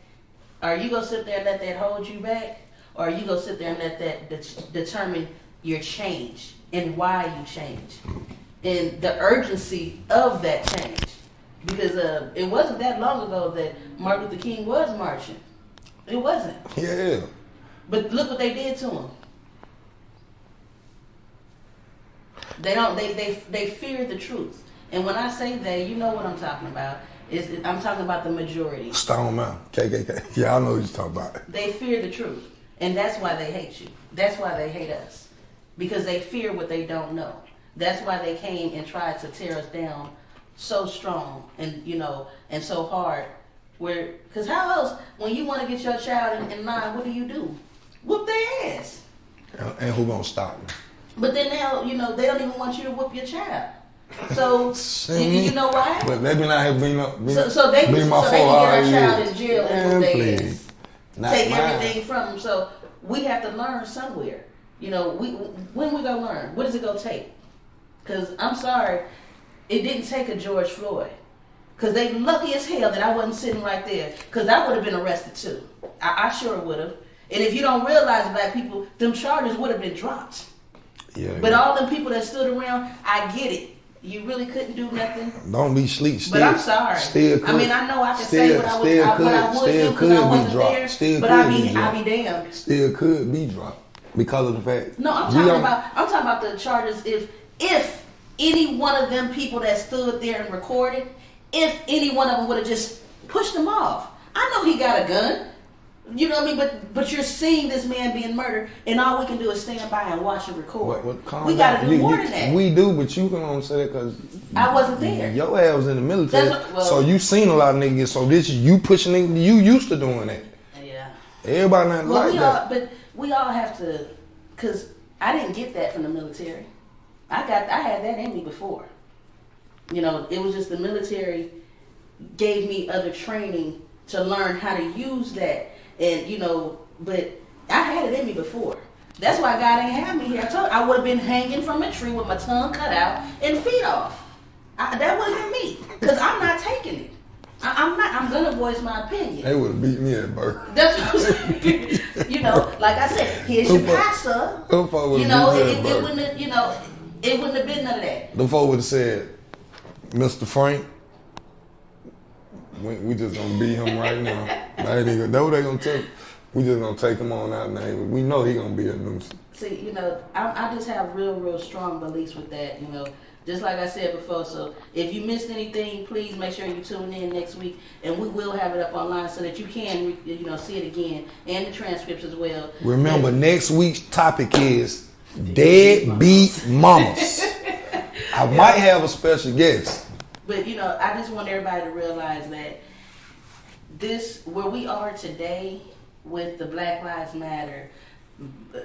Are you going to sit there and let that hold you back? Or are you going to sit there and let that determine your change and why you change? And the urgency of that change. Because it wasn't that long ago that Martin Luther King was marching. It wasn't. Yeah. But look what they did to him. They fear the truth. And when I say they, you know what I'm talking about. I'm talking about the majority. Stone Mountain, KKK. Yeah, I know what you're talking about. They fear the truth. And that's why they hate you. That's why they hate us. Because they fear what they don't know. That's why they came and tried to tear us down so strong and, you know, and so hard. Because how else, when you want to get your child in line, what do? Whoop their ass. And who gonna stop me? But then now, you know, they don't even want you to whoop your child. So, you know why? But they be not here being my they can get our child in jail and take everything from them. So we have to learn somewhere. You know, when we gonna learn? What is it gonna take? Because I'm sorry, it didn't take a George Floyd. Because they lucky as hell that I wasn't sitting right there. Because I would have been arrested too. I sure would have. And if you don't realize, black people, them charges would have been dropped. Yeah. But all them people that stood around, I get it. You really couldn't do nothing. Don't be sleep. But I'm sorry. I mean, I know I can say what I would do because I wasn't there. But I be damned. Still could be dropped because of the fact. No, I'm talking about the charges. If any one of them people that stood there and recorded, if any one of them would have just pushed him off. I know he got a gun. You know what I mean? But you're seeing this man being murdered, and all we can do is stand by and watch and record. We got to do more than that. We do, but you can only say that because I wasn't there. Your ass was in the military, so you seen a lot of niggas. So this is you pushing niggas. You used to doing that. Yeah. Everybody not like that. But we all have to, because I didn't get that from the military. I had that in me before. You know, it was just the military gave me other training to learn how to use that. And, you know, but I had it in me before. That's why God ain't have me here. I told you, I would have been hanging from a tree with my tongue cut out and feet off. That wasn't me, because I'm not taking it. I'm not. I'm gonna voice my opinion. They would have beat me at birth. That's what I'm saying. You know, like I said, here's your pastor. You know, it wouldn't have. You know, it wouldn't have been none of that. The folks would have said, "Mr. Frank, we just gonna beat him right now. That's what they gonna tell. We just gonna take him on out now. We know he gonna be a nuisance." See, you know, I just have real strong beliefs with that. You know. Just like I said before, so if you missed anything, please make sure you tune in next week, and we will have it up online so that you can, you know, see it again, and the transcripts as well. Remember, next week's topic is deadbeat mamas. I might have a special guest. But, you know, I just want everybody to realize that this, where we are today with the Black Lives Matter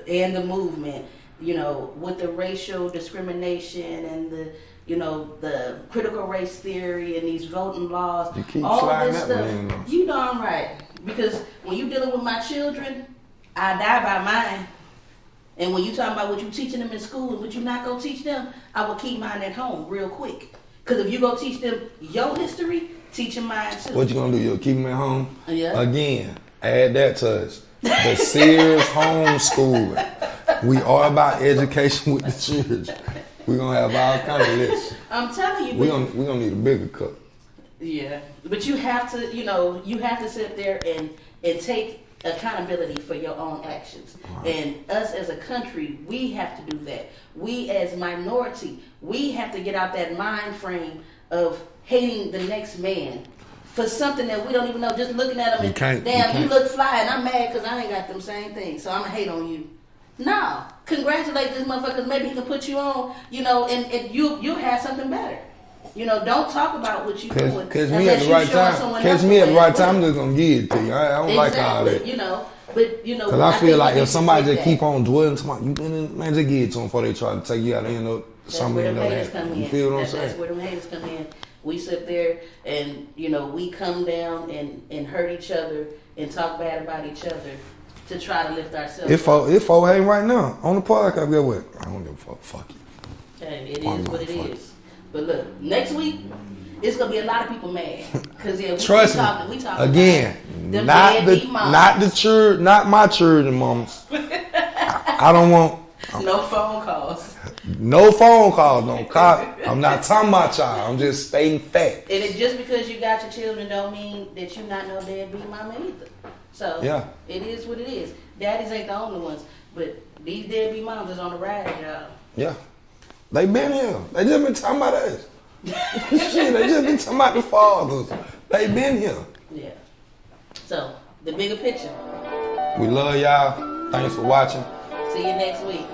and the movement, you know, with the racial discrimination and the, you know, the critical race theory and these voting laws, all this stuff, you darn right. Because when you're dealing with my children, I die by mine. And when you talking about what you teaching them in school and what you not going to teach them, I will keep mine at home real quick. Because if you go teach them your history, teach them mine too. What you going to do? You'll keep them at home? Yeah. Again, add that touch. The serious homeschooling. We are about education with the children. We're going to have all kinds of lists. I'm telling you. We're gonna need a bigger cup. Yeah. But you have to, you know, you have to sit there and take accountability for your own actions. Right. And us as a country, we have to do that. We as minority, we have to get out that mind frame of hating the next man for something that we don't even know. Just looking at them and, you look fly and I'm mad because I ain't got them same things. So I'm going to hate on you. No, congratulate this motherfucker because maybe he can put you on, you know, and you'll have something better. You know, don't talk about what you're doing. Catch me at the right time. Catch me at the right time, I'm just going to give it to you. I don't like all that. You know, but, you know. Because I feel like if somebody just keep on dwelling, man, just give it to them before they try to take you out. You know, something in there. You feel what I'm saying? That's where them haters come in. We sit there and, you know, we come down and hurt each other and talk bad about each other to try to lift ourselves up. If I ain't right now on the podcast, get what? I don't give a fuck. Fuck you. Hey, it is what it is. But look, next week, it's going to be a lot of people mad. Because, yeah, Trust me. We talking again, not the church, not my church and mamas. I don't want. No phone calls. No phone calls, no call. I'm not talking about y'all. I'm just stating fact. And it's just because you got your children don't mean that you not no deadbeat mama either. So yeah, it is what it is. Daddies ain't the only ones, but these deadbeat moms is on the rise, y'all. Yeah, they been here. They just been talking about us. Shit, they just been talking about the fathers. They been here. Yeah. So the bigger picture. We love y'all. Thanks for watching. See you next week.